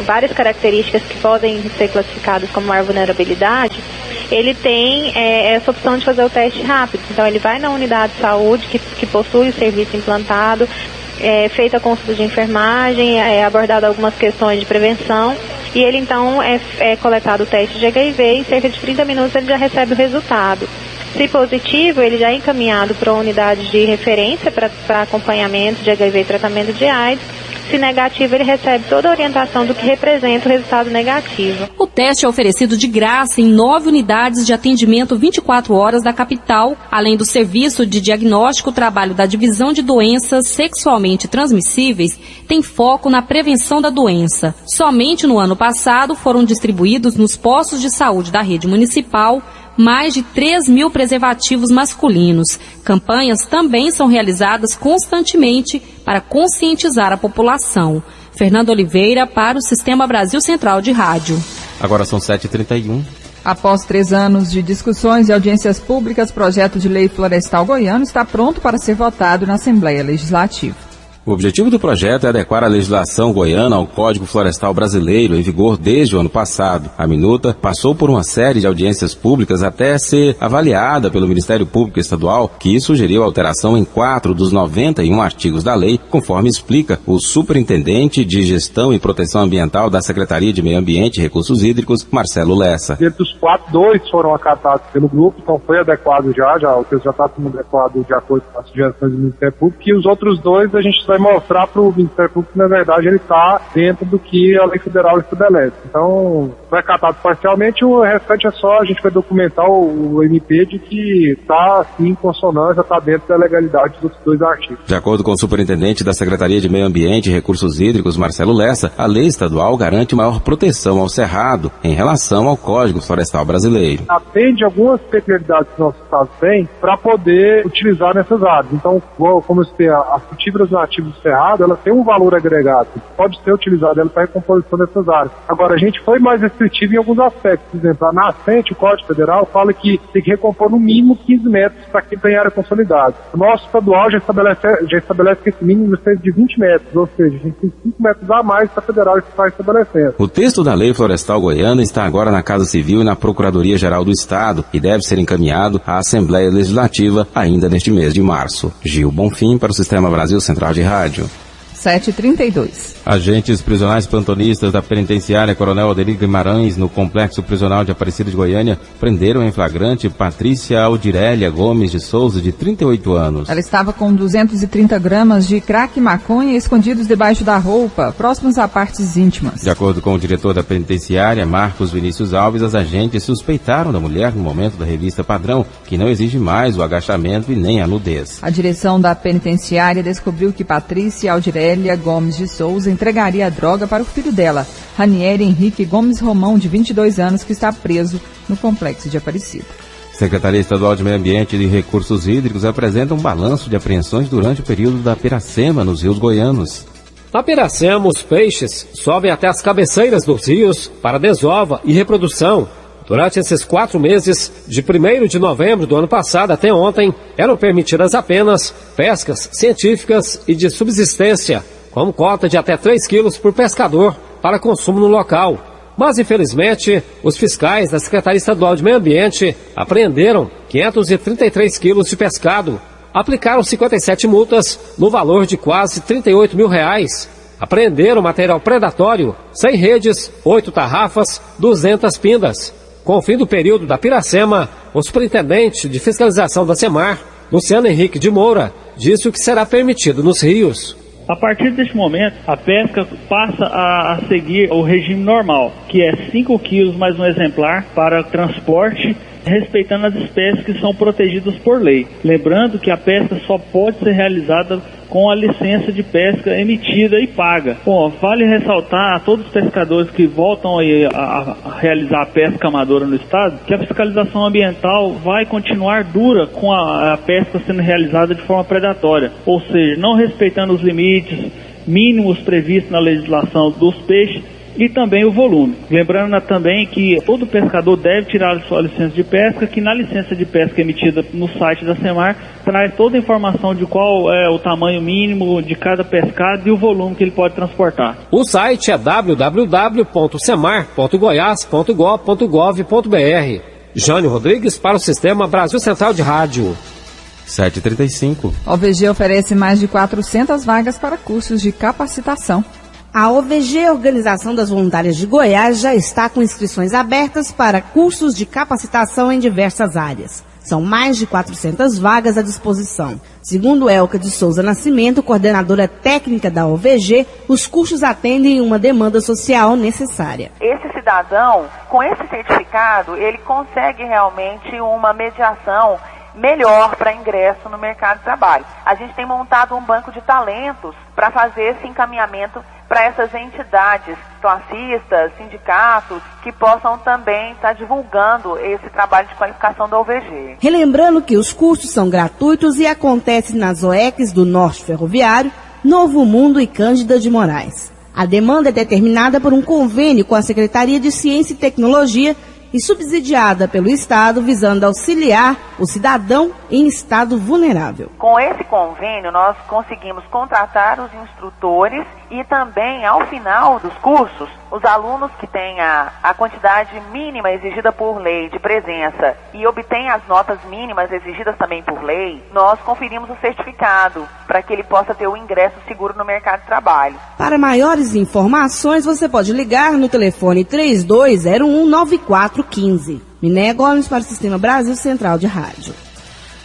várias características que podem ser classificadas como maior vulnerabilidade. Ele tem essa opção de fazer o teste rápido. Então, ele vai na unidade de saúde que possui o serviço implantado, feita a consulta de enfermagem, abordado algumas questões de prevenção, e ele então é coletado o teste de HIV e em cerca de 30 minutos ele já recebe o resultado. Se positivo, ele já é encaminhado para a unidade de referência para acompanhamento de HIV e tratamento de AIDS. Se negativo, ele recebe toda a orientação do que representa o resultado negativo. O teste é oferecido de graça em 9 unidades de atendimento 24 horas da capital, além do serviço de diagnóstico. O trabalho da Divisão de Doenças Sexualmente Transmissíveis tem foco na prevenção da doença. Somente no ano passado foram distribuídos nos postos de saúde da rede municipal mais de 3.000 preservativos masculinos. Campanhas também são realizadas constantemente para conscientizar a população. Fernando Oliveira para o Sistema Brasil Central de Rádio. Agora são 7h31. Após 3 anos de discussões e audiências públicas, o projeto de lei florestal goiano está pronto para ser votado na Assembleia Legislativa. O objetivo do projeto é adequar a legislação goiana ao Código Florestal Brasileiro, em vigor desde o ano passado. A minuta passou por uma série de audiências públicas até ser avaliada pelo Ministério Público Estadual, que sugeriu alteração em 4 dos 91 artigos da lei, conforme explica o superintendente de Gestão e Proteção Ambiental da Secretaria de Meio Ambiente e Recursos Hídricos, Marcelo Lessa. Dentro dos 4, 2 foram acatados pelo grupo, então foi adequado o texto já está sendo adequado de acordo com as sugestões do Ministério Público, e os outros 2 a gente vai mostrar para o Ministério Público que, na verdade, ele está dentro do que a lei federal estabelece. Então, foi acatado parcialmente, o restante é só a gente vai documentar o MP de que está, sim, em consonância, está dentro da legalidade dos 2 artigos. De acordo com o superintendente da Secretaria de Meio Ambiente e Recursos Hídricos, Marcelo Lessa, a lei estadual garante maior proteção ao cerrado em relação ao Código Florestal Brasileiro. Atende algumas peculiaridades que o nosso estado tem para poder utilizar nessas áreas. Então, como eu citei, as frutíferas nativas do cerrado, ela tem um valor agregado, pode ser utilizado para a recomposição dessas áreas. Agora, a gente foi mais restritivo em alguns aspectos. Por exemplo, a nascente, o Código Federal, fala que tem que recompor no mínimo 15 metros para quem tem área consolidada. O nosso estadual já estabelece que esse mínimo seja de 20 metros, ou seja, a gente tem 5 metros a mais para a federal que está estabelecendo. O texto da Lei Florestal Goiana está agora na Casa Civil e na Procuradoria-Geral do Estado e deve ser encaminhado à Assembleia Legislativa ainda neste mês de março. Gil Bonfim para o Sistema Brasil Central de Rádio. 7h32. Agentes prisionais plantonistas da penitenciária Coronel Adelir Guimarães, no Complexo Prisional de Aparecida de Goiânia, prenderam em flagrante Patrícia Aldirélia Gomes de Souza, de 38 anos. Ela estava com 230 gramas de crack e maconha escondidos debaixo da roupa, próximos a partes íntimas. De acordo com o diretor da penitenciária, Marcos Vinícius Alves, as agentes suspeitaram da mulher no momento da revista Padrão, que não exige mais o agachamento e nem a nudez. A direção da penitenciária descobriu que Patrícia Aldirélia Gomes de Souza entregaria a droga para o filho dela, Ranieri Henrique Gomes Romão, de 22 anos, que está preso no Complexo de Aparecida. Secretaria Estadual de Meio Ambiente e Recursos Hídricos apresenta um balanço de apreensões durante o período da Piracema nos rios goianos. Na Piracema, os peixes sobem até as cabeceiras dos rios para desova e reprodução. Durante esses 4 meses, de 1º de novembro do ano passado até ontem, eram permitidas apenas pescas científicas e de subsistência, com cota de até 3 quilos por pescador para consumo no local. Mas, infelizmente, os fiscais da Secretaria Estadual de Meio Ambiente apreenderam 533 quilos de pescado, aplicaram 57 multas no valor de quase R$38 mil. Apreenderam material predatório, 100 redes, 8 tarrafas, 200 pindas. Com o fim do período da Piracema, o superintendente de fiscalização da SEMAR, Luciano Henrique de Moura, disse o que será permitido nos rios. A partir deste momento, a pesca passa a seguir o regime normal, que é 5 quilos mais um exemplar para transporte, respeitando as espécies que são protegidas por lei. Lembrando que a pesca só pode ser realizada com a licença de pesca emitida e paga. Bom, vale ressaltar a todos os pescadores que voltam a realizar a pesca amadora no estado, que a fiscalização ambiental vai continuar dura com a pesca sendo realizada de forma predatória, ou seja, não respeitando os limites mínimos previstos na legislação dos peixes e também o volume. Lembrando também que todo pescador deve tirar a sua licença de pesca, que na licença de pesca emitida no site da SEMAR traz toda a informação de qual é o tamanho mínimo de cada pescado e o volume que ele pode transportar. O site é www.semar.goiás.gov.br. Jânio Rodrigues para o Sistema Brasil Central de Rádio. 7h35. A OVG oferece mais de 400 vagas para cursos de capacitação. A OVG, Organização das Voluntárias de Goiás, já está com inscrições abertas para cursos de capacitação em diversas áreas. São mais de 400 vagas à disposição. Segundo Elka de Souza Nascimento, coordenadora técnica da OVG, os cursos atendem uma demanda social necessária. Esse cidadão, com esse certificado, ele consegue realmente uma mediação melhor para ingresso no mercado de trabalho. A gente tem montado um banco de talentos para fazer esse encaminhamento para essas entidades, classistas, sindicatos, que possam também estar divulgando esse trabalho de qualificação da OVG. Relembrando que os cursos são gratuitos e acontecem nas OECs do Norte Ferroviário, Novo Mundo e Cândida de Moraes. A demanda é determinada por um convênio com a Secretaria de Ciência e Tecnologia e subsidiada pelo Estado, visando auxiliar o cidadão em estado vulnerável. Com esse convênio, nós conseguimos contratar os instrutores e também, ao final dos cursos, os alunos que têm a quantidade mínima exigida por lei de presença e obtêm as notas mínimas exigidas também por lei, nós conferimos o certificado para que ele possa ter o ingresso seguro no mercado de trabalho. Para maiores informações, você pode ligar no telefone 3201-9415. Miné Gomes para o Sistema Brasil Central de Rádio.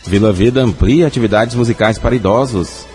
Vila Vida amplia atividades musicais para idosos.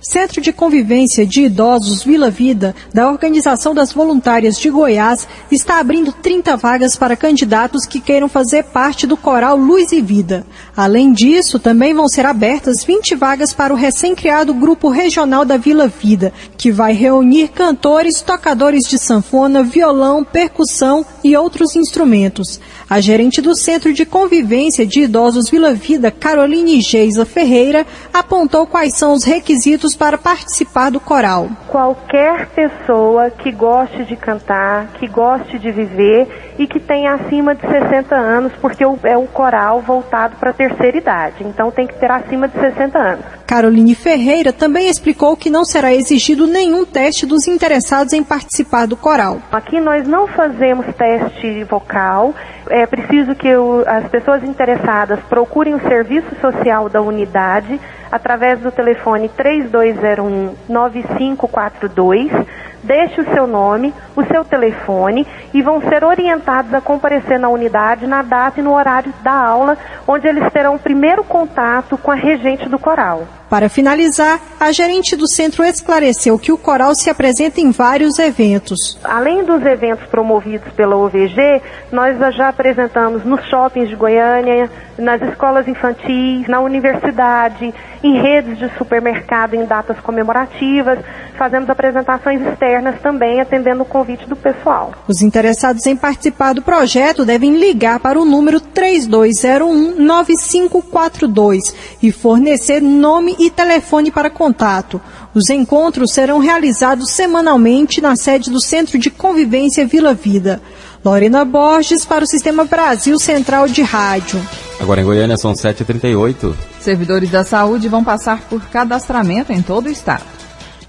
Centro de Convivência de Idosos Vila Vida, da Organização das Voluntárias de Goiás, está abrindo 30 vagas para candidatos que queiram fazer parte do coral Luz e Vida. Além disso, também vão ser abertas 20 vagas para o recém-criado Grupo Regional da Vila Vida, que vai reunir cantores, tocadores de sanfona, violão, percussão e outros instrumentos. A gerente do Centro de Convivência de Idosos Vila Vida, Caroline Geisa Ferreira, apontou quais são os requisitos para participar do coral. Qualquer pessoa que goste de cantar, que goste de viver e que tenha acima de 60 anos, porque é um coral voltado para a terceira idade, então tem que ter acima de 60 anos. Caroline Ferreira também explicou que não será exigido nenhum teste dos interessados em participar do coral. Aqui nós não fazemos teste vocal, é preciso que as pessoas interessadas procurem o serviço social da unidade através do telefone 3201-9542, deixe o seu nome, o seu telefone e vão ser orientados a comparecer na unidade na data e no horário da aula, onde eles terão o primeiro contato com a regente do coral. Para finalizar, a gerente do centro esclareceu que o coral se apresenta em vários eventos. Além dos eventos promovidos pela OVG, nós já apresentamos nos shoppings de Goiânia, nas escolas infantis, na universidade, em redes de supermercado em datas comemorativas. Fazemos apresentações externas também, atendendo o convite do pessoal. Os interessados em participar do projeto devem ligar para o número 3201-9542 e fornecer nome e telefone para contato. Os encontros serão realizados semanalmente na sede do Centro de Convivência Vila Vida. Lorena Borges para o Sistema Brasil Central de Rádio. Agora em Goiânia são 7h38. Servidores da saúde vão passar por cadastramento em todo o estado.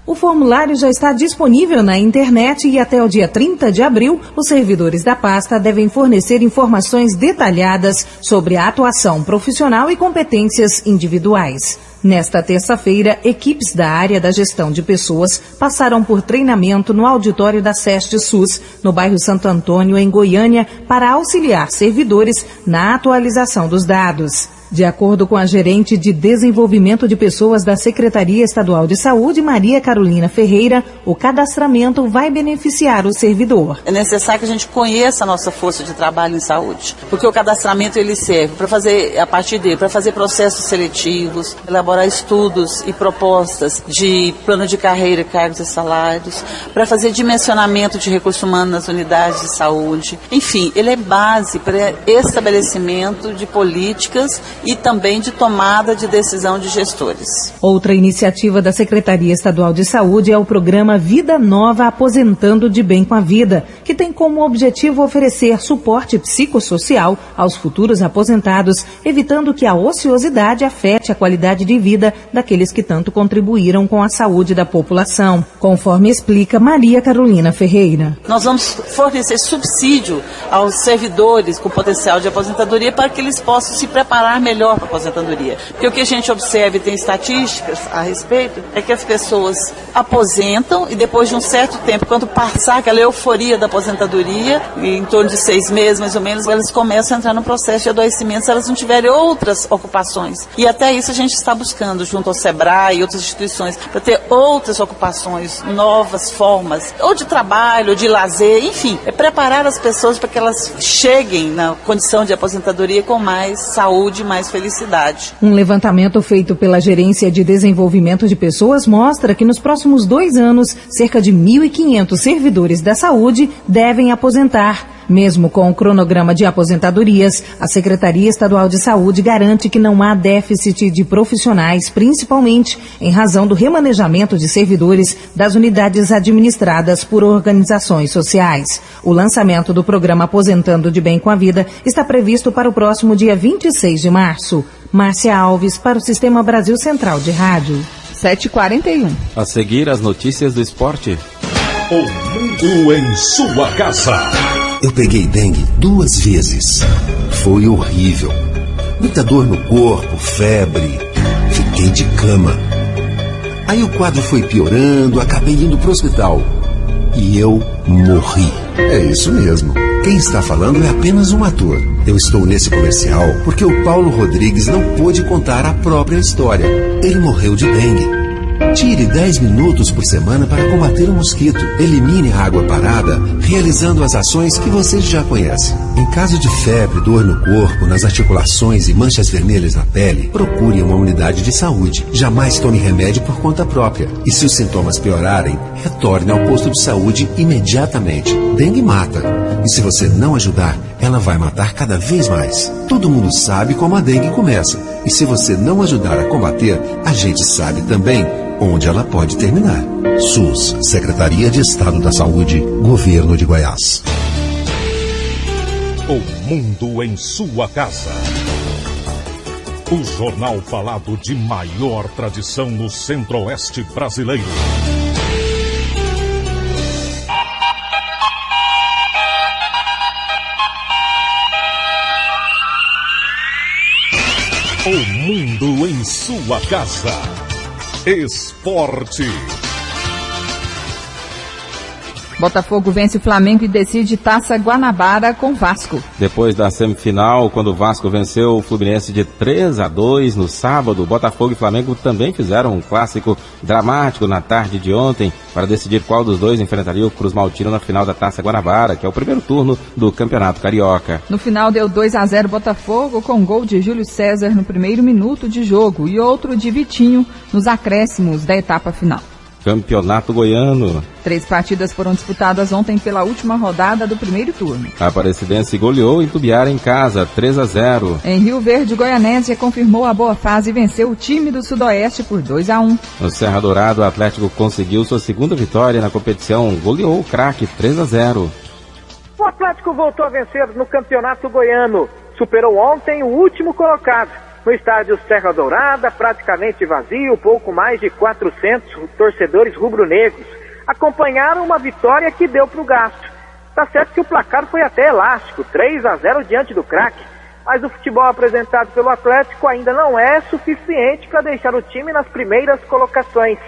O formulário já está disponível na internet e até o dia 30 de abril, os servidores da pasta devem fornecer informações detalhadas sobre a atuação profissional e competências individuais. Nesta terça-feira, equipes da área da gestão de pessoas passaram por treinamento no auditório da SEST SUS, no bairro Santo Antônio, em Goiânia, para auxiliar servidores na atualização dos dados. De acordo com a gerente de Desenvolvimento de Pessoas da Secretaria Estadual de Saúde, Maria Carolina Ferreira, o cadastramento vai beneficiar o servidor. É necessário que a gente conheça a nossa força de trabalho em saúde, porque o cadastramento ele serve para fazer, a partir dele, para fazer processos seletivos, elaborar estudos e propostas de plano de carreira, cargos e salários, para fazer dimensionamento de recursos humanos nas unidades de saúde. Enfim, ele é base para estabelecimento de políticas e também de tomada de decisão de gestores. Outra iniciativa da Secretaria Estadual de Saúde é o programa Vida Nova Aposentando de Bem com a Vida, que tem como objetivo oferecer suporte psicossocial aos futuros aposentados, evitando que a ociosidade afete a qualidade de vida daqueles que tanto contribuíram com a saúde da população, conforme explica Maria Carolina Ferreira. Nós vamos fornecer subsídio aos servidores com potencial de aposentadoria para que eles possam se preparar melhor melhor para a aposentadoria. Porque o que a gente observa e tem estatísticas a respeito é que as pessoas aposentam e depois de um certo tempo, quando passar aquela euforia da aposentadoria, em torno de 6 meses mais ou menos, elas começam a entrar no processo de adoecimento se elas não tiverem outras ocupações. E até isso a gente está buscando, junto ao SEBRAE e outras instituições, para ter outras ocupações, novas formas, ou de trabalho, ou de lazer, enfim, é preparar as pessoas para que elas cheguem na condição de aposentadoria com mais saúde e mais felicidade. Um levantamento feito pela Gerência de Desenvolvimento de Pessoas mostra que nos próximos 2 anos, cerca de 1.500 servidores da saúde devem aposentar. Mesmo com o cronograma de aposentadorias, a Secretaria Estadual de Saúde garante que não há déficit de profissionais, principalmente em razão do remanejamento de servidores das unidades administradas por organizações sociais. O lançamento do programa Aposentando de Bem com a Vida está previsto para o próximo dia 26 de março. Márcia Alves, para o Sistema Brasil Central de Rádio. 7h41. A seguir, as notícias do esporte. O mundo em sua casa. Eu peguei dengue 2 vezes. Foi horrível. Muita dor no corpo, febre. Fiquei de cama. Aí o quadro foi piorando, acabei indo pro hospital. E eu morri. É isso mesmo. Quem está falando é apenas um ator. Eu estou nesse comercial porque o Paulo Rodrigues não pôde contar a própria história. Ele morreu de dengue. Tire 10 minutos por semana para combater o mosquito. Elimine a água parada, realizando as ações que você já conhece. Em caso de febre, dor no corpo, nas articulações e manchas vermelhas na pele, procure uma unidade de saúde. Jamais tome remédio por conta própria. E se os sintomas piorarem, retorne ao posto de saúde imediatamente. Dengue mata. E se você não ajudar, ela vai matar cada vez mais. Todo mundo sabe como a dengue começa. E se você não ajudar a combater, a gente sabe também onde ela pode terminar. SUS, Secretaria de Estado da Saúde, Governo de Goiás. O mundo em sua casa. O jornal falado de maior tradição no Centro-Oeste brasileiro. O mundo em sua casa. Esporte. Botafogo vence o Flamengo e decide Taça Guanabara com Vasco. Depois da semifinal, quando o Vasco venceu o Fluminense de 3-2 no sábado, Botafogo e Flamengo também fizeram um clássico dramático na tarde de ontem para decidir qual dos dois enfrentaria o Cruz Maltino na final da Taça Guanabara, que é o primeiro turno do Campeonato Carioca. No final deu 2-0 Botafogo com gol de Júlio César no primeiro minuto de jogo e outro de Vitinho nos acréscimos da etapa final. Campeonato Goiano. 3 partidas foram disputadas ontem pela última rodada do primeiro turno. A Aparecidense goleou em Tubiara em casa, 3-0. Em Rio Verde, Goianésia confirmou a boa fase e venceu o time do Sudoeste por 2-1. No Serra Dourado, o Atlético conseguiu sua segunda vitória na competição, goleou o Craque 3-0. O Atlético voltou a vencer no Campeonato Goiano. Superou ontem o último colocado. No estádio Serra Dourada, praticamente vazio, pouco mais de 400 torcedores rubro-negros acompanharam uma vitória que deu para o gasto. Tá certo que o placar foi até elástico, 3-0 diante do Craque, mas o futebol apresentado pelo Atlético ainda não é suficiente para deixar o time nas primeiras colocações.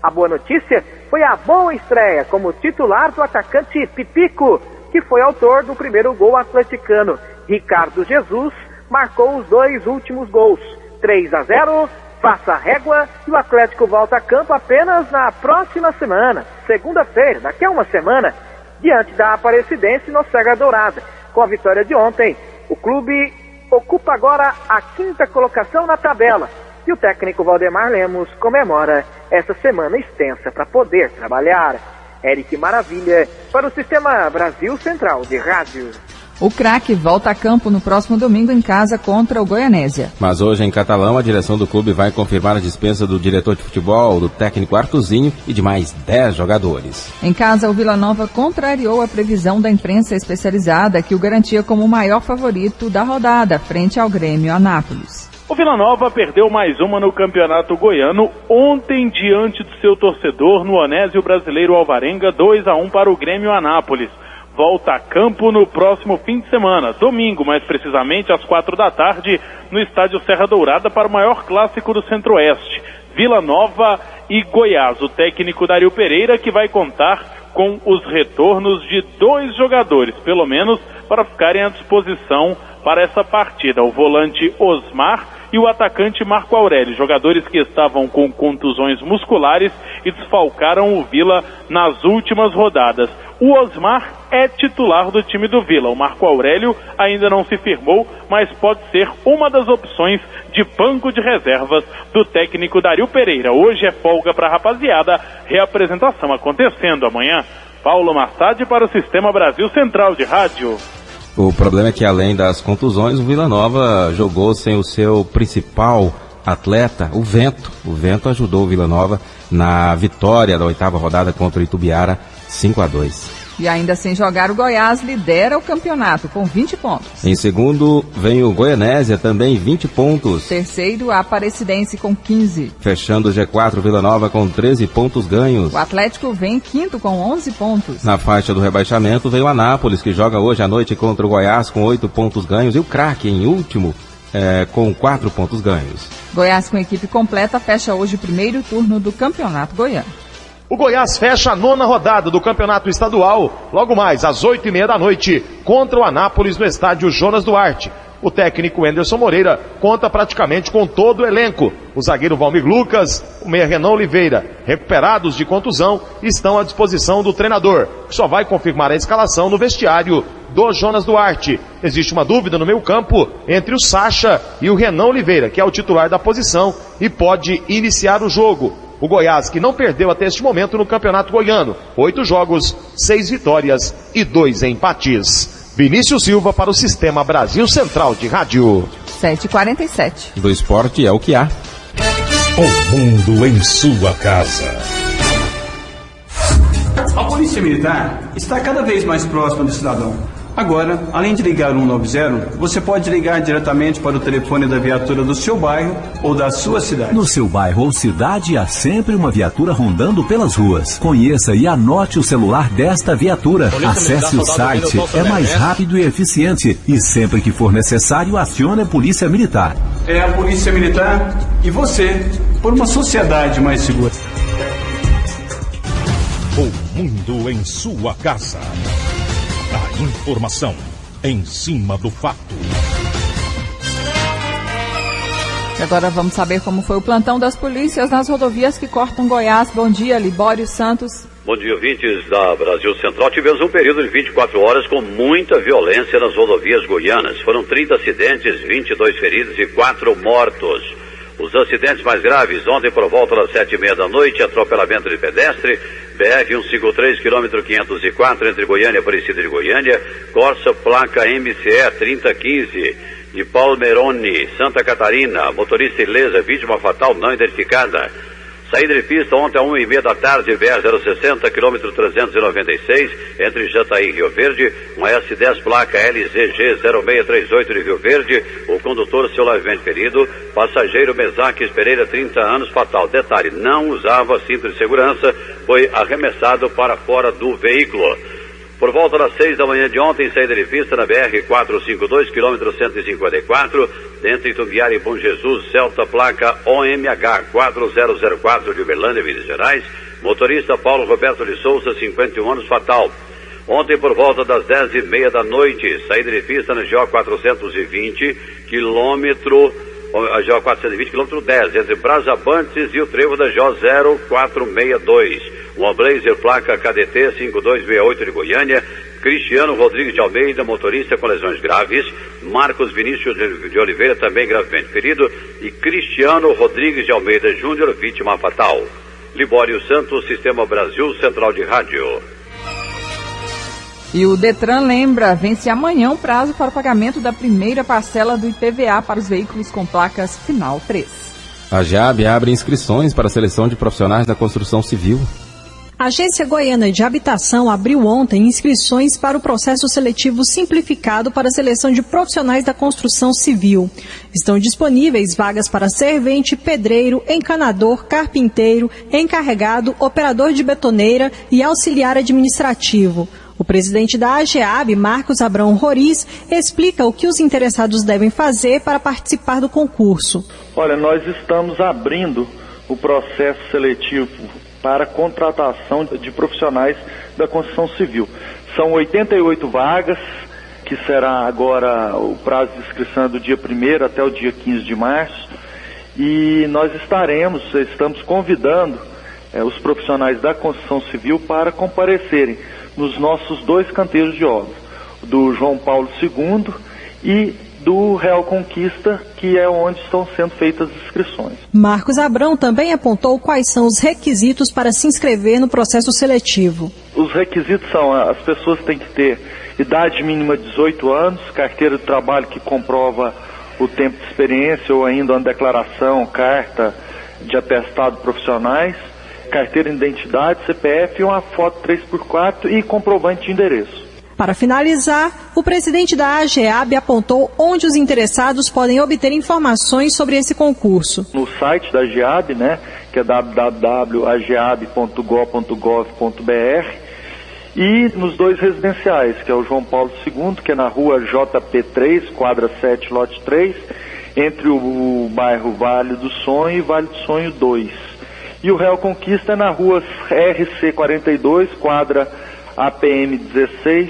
A boa notícia foi a boa estreia como titular do atacante Pipico, que foi autor do primeiro gol atleticano. Ricardo Jesus marcou os 2 últimos gols. 3-0, passa a régua e o Atlético volta a campo apenas na próxima semana, segunda-feira, daqui a uma semana, diante da Aparecidense no Serra Dourada. Com a vitória de ontem, o clube ocupa agora a 5ª colocação na tabela e o técnico Valdemar Lemos comemora essa semana extensa para poder trabalhar. Eric Maravilha, para o Sistema Brasil Central de Rádio. O Craque volta a campo no próximo domingo em casa contra o Goianésia. Mas hoje em Catalão, a direção do clube vai confirmar a dispensa do diretor de futebol, do técnico Artuzinho e de mais 10 jogadores. Em casa, o Vila Nova contrariou a previsão da imprensa especializada que o garantia como o maior favorito da rodada, frente ao Grêmio Anápolis. O Vila Nova perdeu mais uma no Campeonato Goiano ontem diante do seu torcedor no Onésio Brasileiro Alvarenga, 2-1 para o Grêmio Anápolis. volta a campo no próximo fim de semana, domingo, mais precisamente às 4h, no estádio Serra Dourada, para o maior clássico do Centro-Oeste, Vila Nova e Goiás. O técnico Dario Pereira, que vai contar com os retornos de 2 jogadores, pelo menos, para ficarem à disposição para essa partida: o volante Osmar e o atacante Marco Aurélio, jogadores que estavam com contusões musculares e desfalcaram o Vila nas últimas rodadas. O Osmar é titular do time do Vila. O Marco Aurélio ainda não se firmou, mas pode ser uma das opções de banco de reservas do técnico Dario Pereira. Hoje é folga para a rapaziada, reapresentação acontecendo amanhã. Paulo Massad para o Sistema Brasil Central de Rádio. O problema é que, além das contusões, o Vila Nova jogou sem o seu principal atleta, o Vento. O Vento ajudou o Vila Nova na vitória da 8ª rodada contra o Itubiara, 5-2. E ainda sem jogar, o Goiás lidera o campeonato com 20 pontos. Em segundo, vem o Goianésia, também 20 pontos. Terceiro, a Aparecidense com 15. Fechando o G4, Vila Nova com 13 pontos ganhos. O Atlético vem quinto com 11 pontos. Na faixa do rebaixamento, vem o Anápolis, que joga hoje à noite contra o Goiás com 8 pontos ganhos. E o Craque, em último, com 4 pontos ganhos. Goiás, com equipe completa, fecha hoje o primeiro turno do Campeonato Goiano. O Goiás fecha a 9ª rodada do Campeonato Estadual, logo mais às 20h30 contra o Anápolis no estádio Jonas Duarte. O técnico Anderson Moreira conta praticamente com todo o elenco. O zagueiro Valmir Lucas, o meia Renan Oliveira, recuperados de contusão, estão à disposição do treinador, que só vai confirmar a escalação no vestiário do Jonas Duarte. Existe uma dúvida no meio-campo entre o Sacha e o Renan Oliveira, que é o titular da posição e pode iniciar o jogo. O Goiás, que não perdeu até este momento no Campeonato Goiano. 8 jogos, 6 vitórias e 2 empates. Vinícius Silva para o Sistema Brasil Central de Rádio. 7h47. Do esporte é o que há. O mundo em sua casa. A Polícia Militar está cada vez mais próxima do cidadão. Agora, além de ligar 190, você pode ligar diretamente para o telefone da viatura do seu bairro ou da sua cidade. No seu bairro ou cidade, há sempre uma viatura rondando pelas ruas. Conheça e anote o celular desta viatura. Acesse o site, é mais rápido e eficiente. E sempre que for necessário, acione a Polícia Militar. É a Polícia Militar e você, por uma sociedade mais segura. O mundo em sua casa. A informação em cima do fato. E agora vamos saber como foi o plantão das polícias nas rodovias que cortam Goiás. Bom dia, Libório Santos. Bom dia, ouvintes da Brasil Central. Tivemos um período de 24 horas com muita violência nas rodovias goianas. Foram 30 acidentes, 22 feridos e 4 mortos. Os acidentes mais graves, ontem por volta das 7h30 da noite, atropelamento de pedestre, BR-153, quilômetro 504, entre Goiânia e Aparecida de Goiânia, Corsa, placa MCE 3015, de Palmerone, Santa Catarina, motorista ilesa, vítima fatal não identificada. Saída de pista ontem às 1h30 da tarde, BR-060, quilômetro 396, entre Jataí e Rio Verde, uma S10 placa LZG 0638 de Rio Verde, o condutor seu levemente ferido, passageiro Mesaques Pereira, 30 anos, fatal. Detalhe, não usava cinto de segurança, foi arremessado para fora do veículo. Por volta das 6 da manhã de ontem, saída de pista na BR-452, quilômetro 154, entre Itumbiara e Bom Jesus, Celta, placa OMH 4004 de Uberlândia, Minas Gerais, motorista Paulo Roberto de Souza, 51 anos, fatal. Ontem, por volta das 10h30 da noite, saída de pista na GO 420, quilômetro 10, entre Brazabantes e o trevo da GO 0462. Uma Blazer placa KDT 5268 de Goiânia, Cristiano Rodrigues de Almeida, motorista com lesões graves, Marcos Vinícius de Oliveira, também gravemente ferido, e Cristiano Rodrigues de Almeida Júnior, vítima fatal. Libório Santos, Sistema Brasil Central de Rádio. E o Detran lembra, vence amanhã o prazo para o pagamento da primeira parcela do IPVA para os veículos com placas final 3. A JAB abre inscrições para a seleção de profissionais da construção civil. A Agência Goiana de Habitação abriu ontem inscrições para o processo seletivo simplificado para a seleção de profissionais da construção civil. Estão disponíveis vagas para servente, pedreiro, encanador, carpinteiro, encarregado, operador de betoneira e auxiliar administrativo. O presidente da AGEAB, Marcos Abrão Roriz, explica o que os interessados devem fazer para participar do concurso. Olha, nós estamos abrindo o processo seletivo para contratação de profissionais da construção civil. São 88 vagas, que será agora o prazo de inscrição do dia 1º até o dia 15 de março. E nós estamos convidando os profissionais da construção civil para comparecerem nos nossos 2 canteiros de obra, do João Paulo II e do Real Conquista, que é onde estão sendo feitas as inscrições. Marcos Abrão também apontou quais são os requisitos para se inscrever no processo seletivo. Os requisitos são: as pessoas têm que ter idade mínima de 18 anos, carteira de trabalho que comprova o tempo de experiência ou ainda uma declaração, carta de atestado profissionais, carteira de identidade, CPF, uma foto 3x4 e comprovante de endereço. Para finalizar, o presidente da AGEAB apontou onde os interessados podem obter informações sobre esse concurso. No site da AGEAB, que é www.ageab.gov.br, e nos 2 residenciais, que é o João Paulo II, que é na rua JP3, quadra 7, lote 3, entre o bairro Vale do Sonho e Vale do Sonho 2. E o Real Conquista é na rua RC42, quadra APM 16,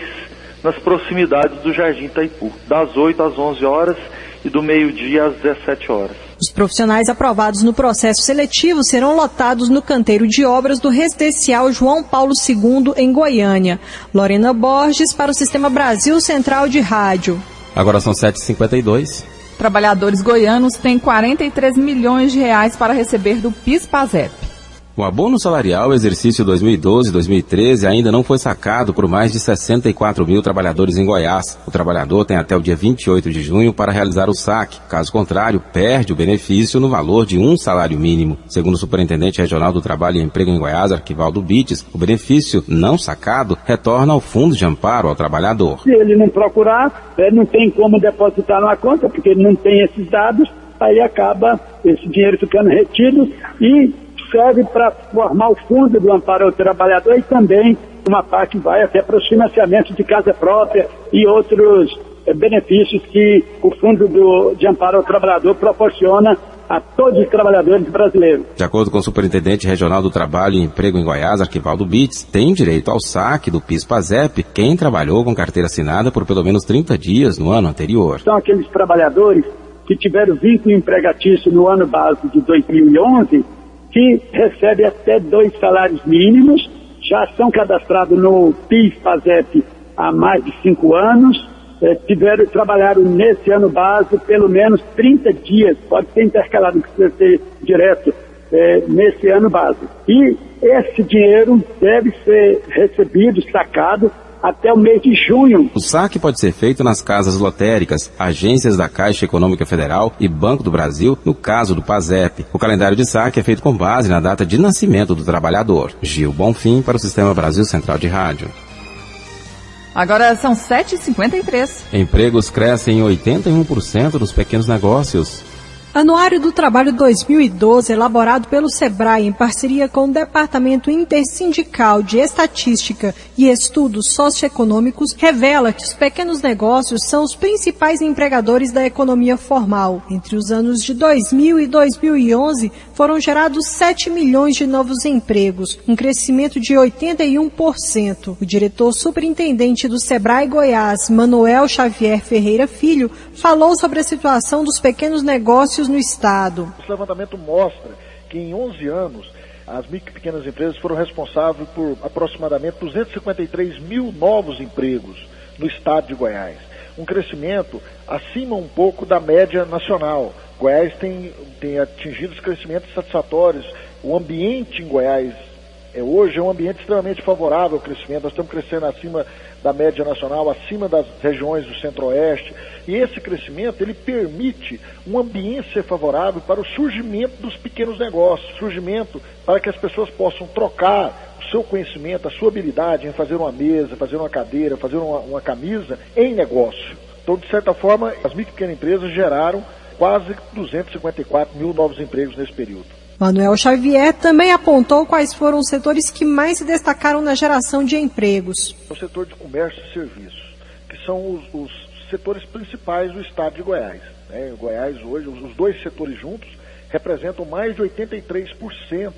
nas proximidades do Jardim Itaipu, das 8 às 11 horas e do meio-dia às 17 horas. Os profissionais aprovados no processo seletivo serão lotados no canteiro de obras do residencial João Paulo II, em Goiânia. Lorena Borges, para o Sistema Brasil Central de Rádio. Agora são 7h52. Trabalhadores goianos têm 43 milhões de reais para receber do PIS/PASEP. O abono salarial exercício 2012-2013 ainda não foi sacado por mais de 64 mil trabalhadores em Goiás. O trabalhador tem até o dia 28 de junho para realizar o saque. Caso contrário, perde o benefício no valor de um salário mínimo. Segundo o superintendente regional do Trabalho e Emprego em Goiás, Arquivaldo Bites, o benefício não sacado retorna ao fundo de amparo ao trabalhador. Se ele não procurar, não tem como depositar na conta, porque ele não tem esses dados, aí acaba esse dinheiro ficando retido e serve para formar o fundo do amparo ao trabalhador e também uma parte vai até para os financiamentos de casa própria e outros benefícios que o fundo de amparo ao trabalhador proporciona a todos os trabalhadores brasileiros. De acordo com o superintendente regional do Trabalho e Emprego em Goiás, Arquivaldo Bites, tem direito ao saque do PIS/PASEP quem trabalhou com carteira assinada por pelo menos 30 dias no ano anterior. São aqueles trabalhadores que tiveram vínculo empregatício no ano base de 2011, que recebe até 2 salários mínimos, já são cadastrados no PIS/PASEP há mais de 5 anos, trabalharam nesse ano base pelo menos 30 dias, pode ser intercalado, não precisa ser direto, nesse ano base. E esse dinheiro deve ser recebido, sacado, até o mês de junho. O saque pode ser feito nas casas lotéricas, agências da Caixa Econômica Federal e Banco do Brasil, no caso do PASEP. O calendário de saque é feito com base na data de nascimento do trabalhador. Gil Bonfim, para o Sistema Brasil Central de Rádio. Agora são 7h53. Empregos crescem em 81% nos pequenos negócios. Anuário do Trabalho 2012, elaborado pelo SEBRAE em parceria com o Departamento Intersindical de Estatística e Estudos Socioeconômicos, revela que os pequenos negócios são os principais empregadores da economia formal. Entre os anos de 2000 e 2011, foram gerados 7 milhões de novos empregos, um crescimento de 81%. O diretor superintendente do SEBRAE Goiás, Manuel Xavier Ferreira Filho, falou sobre a situação dos pequenos negócios no estado. Esse levantamento mostra que em 11 anos as micro e pequenas empresas foram responsáveis por aproximadamente 253 mil novos empregos no estado de Goiás. Um crescimento acima um pouco da média nacional. Goiás tem atingido os crescimentos satisfatórios. O ambiente em Goiás hoje é um ambiente extremamente favorável ao crescimento. Nós estamos crescendo acima da média nacional, acima das regiões do Centro-Oeste. E esse crescimento, ele permite um ambiente ser favorável para o surgimento dos pequenos negócios, surgimento para que as pessoas possam trocar o seu conhecimento, a sua habilidade em fazer uma mesa, fazer uma cadeira, fazer uma camisa em negócio. Então, de certa forma, as micro e pequenas empresas geraram quase 254 mil novos empregos nesse período. Manuel Xavier também apontou quais foram os setores que mais se destacaram na geração de empregos. O setor de comércio e serviços, que são os setores principais do estado de Goiás. Em Goiás hoje, os dois setores juntos representam mais de 83%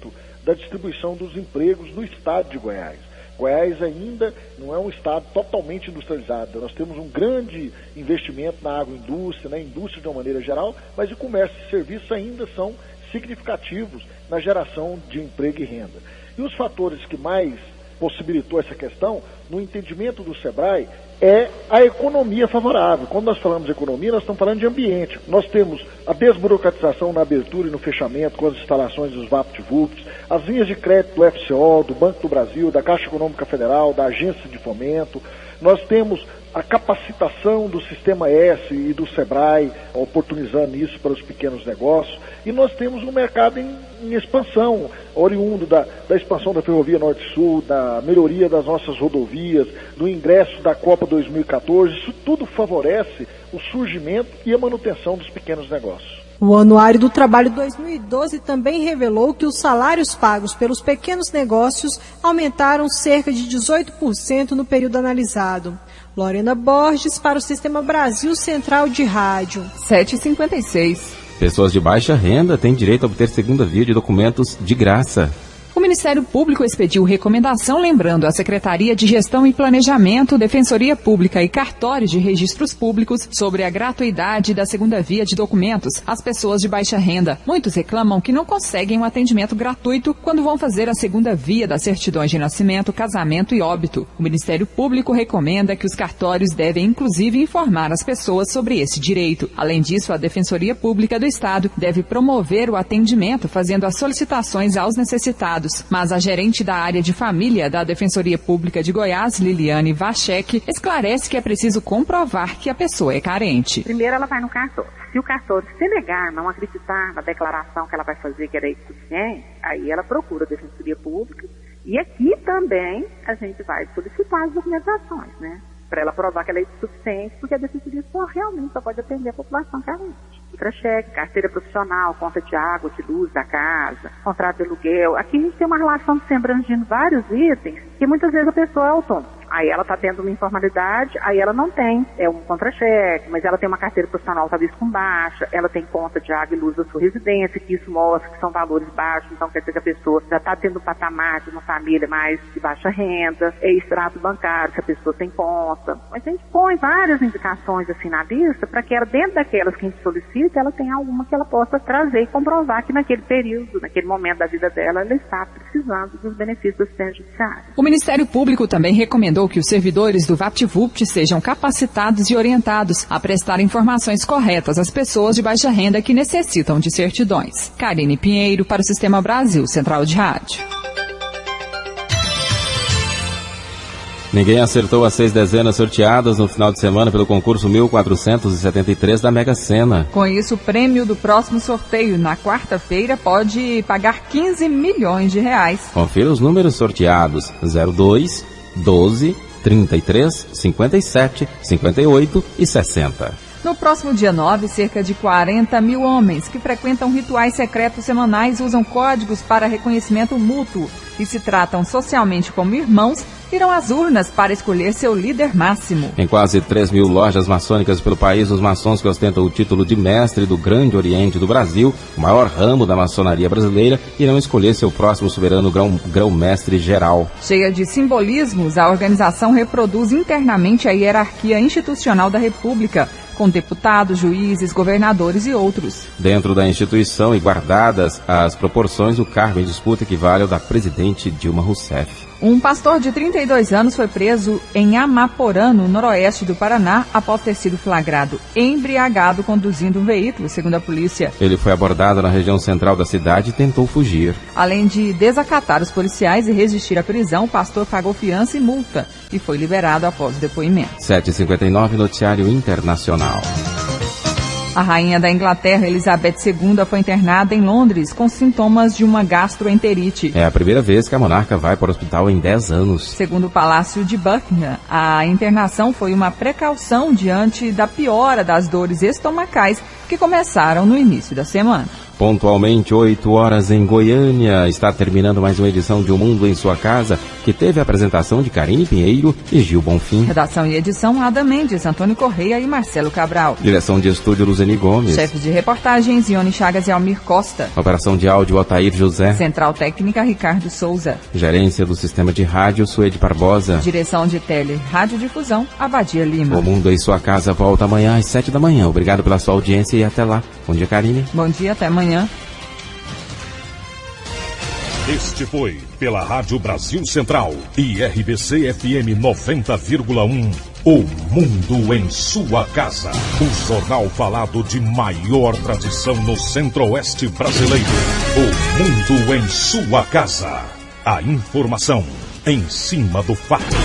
da distribuição dos empregos no estado de Goiás. Goiás ainda não é um estado totalmente industrializado. Nós temos um grande investimento na agroindústria, na indústria de uma maneira geral, mas o comércio e serviços ainda são significativos na geração de emprego e renda. E os fatores que mais possibilitou essa questão, no entendimento do SEBRAE, é a economia favorável. Quando nós falamos de economia, nós estamos falando de ambiente. Nós temos a desburocratização na abertura e no fechamento com as instalações dos VaptVupt, as linhas de crédito do FCO, do Banco do Brasil, da Caixa Econômica Federal, da Agência de Fomento. Nós temos a capacitação do Sistema S e do SEBRAE, oportunizando isso para os pequenos negócios. E nós temos um mercado em expansão, oriundo da expansão da Ferrovia Norte-Sul, da melhoria das nossas rodovias, do ingresso da Copa 2014. Isso tudo favorece o surgimento e a manutenção dos pequenos negócios. O Anuário do Trabalho 2012 também revelou que os salários pagos pelos pequenos negócios aumentaram cerca de 18% no período analisado. Lorena Borges para o Sistema Brasil Central de Rádio. 7h56. Pessoas de baixa renda têm direito a obter segunda via de documentos de graça. O Ministério Público expediu recomendação lembrando à Secretaria de Gestão e Planejamento, Defensoria Pública e Cartórios de Registros Públicos sobre a gratuidade da segunda via de documentos às pessoas de baixa renda. Muitos reclamam que não conseguem um atendimento gratuito quando vão fazer a segunda via das certidões de nascimento, casamento e óbito. O Ministério Público recomenda que os cartórios devem inclusive informar as pessoas sobre esse direito. Além disso, a Defensoria Pública do Estado deve promover o atendimento fazendo as solicitações aos necessitados. Mas a gerente da área de família da Defensoria Pública de Goiás, Liliane Vachek, esclarece que é preciso comprovar que a pessoa é carente. Primeiro ela vai no cartório. Se o cartório se negar, não acreditar na declaração que ela vai fazer que ela é insuficiente, aí ela procura a Defensoria Pública e aqui também a gente vai solicitar as documentações, né? Para ela provar que ela é insuficiente, porque a Defensoria realmente só pode atender a população carente. Contra-cheque, carteira profissional, conta de água, de luz da casa, contrato de aluguel. Aqui a gente tem uma relação de se abrangindo vários itens que muitas vezes a pessoa é autônoma. Aí ela está tendo uma informalidade, aí ela não tem um contra-cheque, mas ela tem uma carteira profissional talvez com baixa, ela tem conta de água e luz da sua residência, que isso mostra que são valores baixos, então quer dizer que a pessoa já está tendo um patamar de uma família mais de baixa renda, extrato bancário, se a pessoa tem conta. Mas a gente põe várias indicações assim na lista para que ela, dentro daquelas que a gente solicita, ela tenha alguma que ela possa trazer e comprovar que naquele período, naquele momento da vida dela, ela está precisando dos benefícios do assistente judiciário. O Ministério Público também recomendou que os servidores do VaptVupt sejam capacitados e orientados a prestar informações corretas às pessoas de baixa renda que necessitam de certidões. Karine Pinheiro para o Sistema Brasil Central de Rádio. Ninguém acertou as 6 dezenas sorteadas no final de semana pelo concurso 1473 da Mega Sena. Com isso, o prêmio do próximo sorteio, na quarta-feira, pode pagar 15 milhões de reais. Confira os números sorteados: 02, 12, 33, 57, 58 e 60. No próximo dia 9, cerca de 40 mil homens que frequentam rituais secretos semanais usam códigos para reconhecimento mútuo e se tratam socialmente como irmãos, irão às urnas para escolher seu líder máximo. Em quase 3 mil lojas maçônicas pelo país, os maçons que ostentam o título de mestre do Grande Oriente do Brasil, o maior ramo da maçonaria brasileira, irão escolher seu próximo soberano grão-mestre geral. Cheia de simbolismos, a organização reproduz internamente a hierarquia institucional da República, com deputados, juízes, governadores e outros. Dentro da instituição e guardadas as proporções, o cargo em disputa equivale ao da presidente Dilma Rousseff. Um pastor de 32 anos foi preso em Amaporã, no noroeste do Paraná, após ter sido flagrado embriagado conduzindo um veículo, segundo a polícia. Ele foi abordado na região central da cidade e tentou fugir. Além de desacatar os policiais e resistir à prisão, o pastor pagou fiança e multa e foi liberado após o depoimento. 7h59, Noticiário Internacional. A rainha da Inglaterra, Elizabeth II, foi internada em Londres com sintomas de uma gastroenterite. É a primeira vez que a monarca vai para o hospital em 10 anos. Segundo o Palácio de Buckingham, a internação foi uma precaução diante da piora das dores estomacais que começaram no início da semana. Pontualmente 8 horas em Goiânia. Está terminando mais uma edição de O Mundo em Sua Casa, que teve a apresentação de Karine Pinheiro e Gil Bonfim. Redação e edição, Ada Mendes, Antônio Correia e Marcelo Cabral. Direção de estúdio, Luzeni Gomes. Chefes de reportagens, Ione Chagas e Almir Costa. Operação de áudio, Otair José. Central técnica, Ricardo Souza. Gerência do sistema de rádio, Suede Barbosa. Direção de tele, radiodifusão, Abadia Lima. O Mundo em Sua Casa volta amanhã às 7 da manhã. Obrigado pela sua audiência e até lá. Bom dia, Karine. Bom dia, até amanhã. Este foi, pela Rádio Brasil Central e RBC FM 90,1, O Mundo em Sua Casa. O jornal falado de maior tradição no Centro-Oeste brasileiro. O Mundo em Sua Casa. A informação em cima do fato.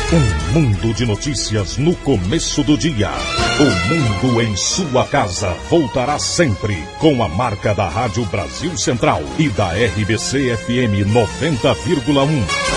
Um mundo de notícias no começo do dia. O Mundo em Sua Casa voltará sempre com a marca da Rádio Brasil Central e da RBC FM 90,1.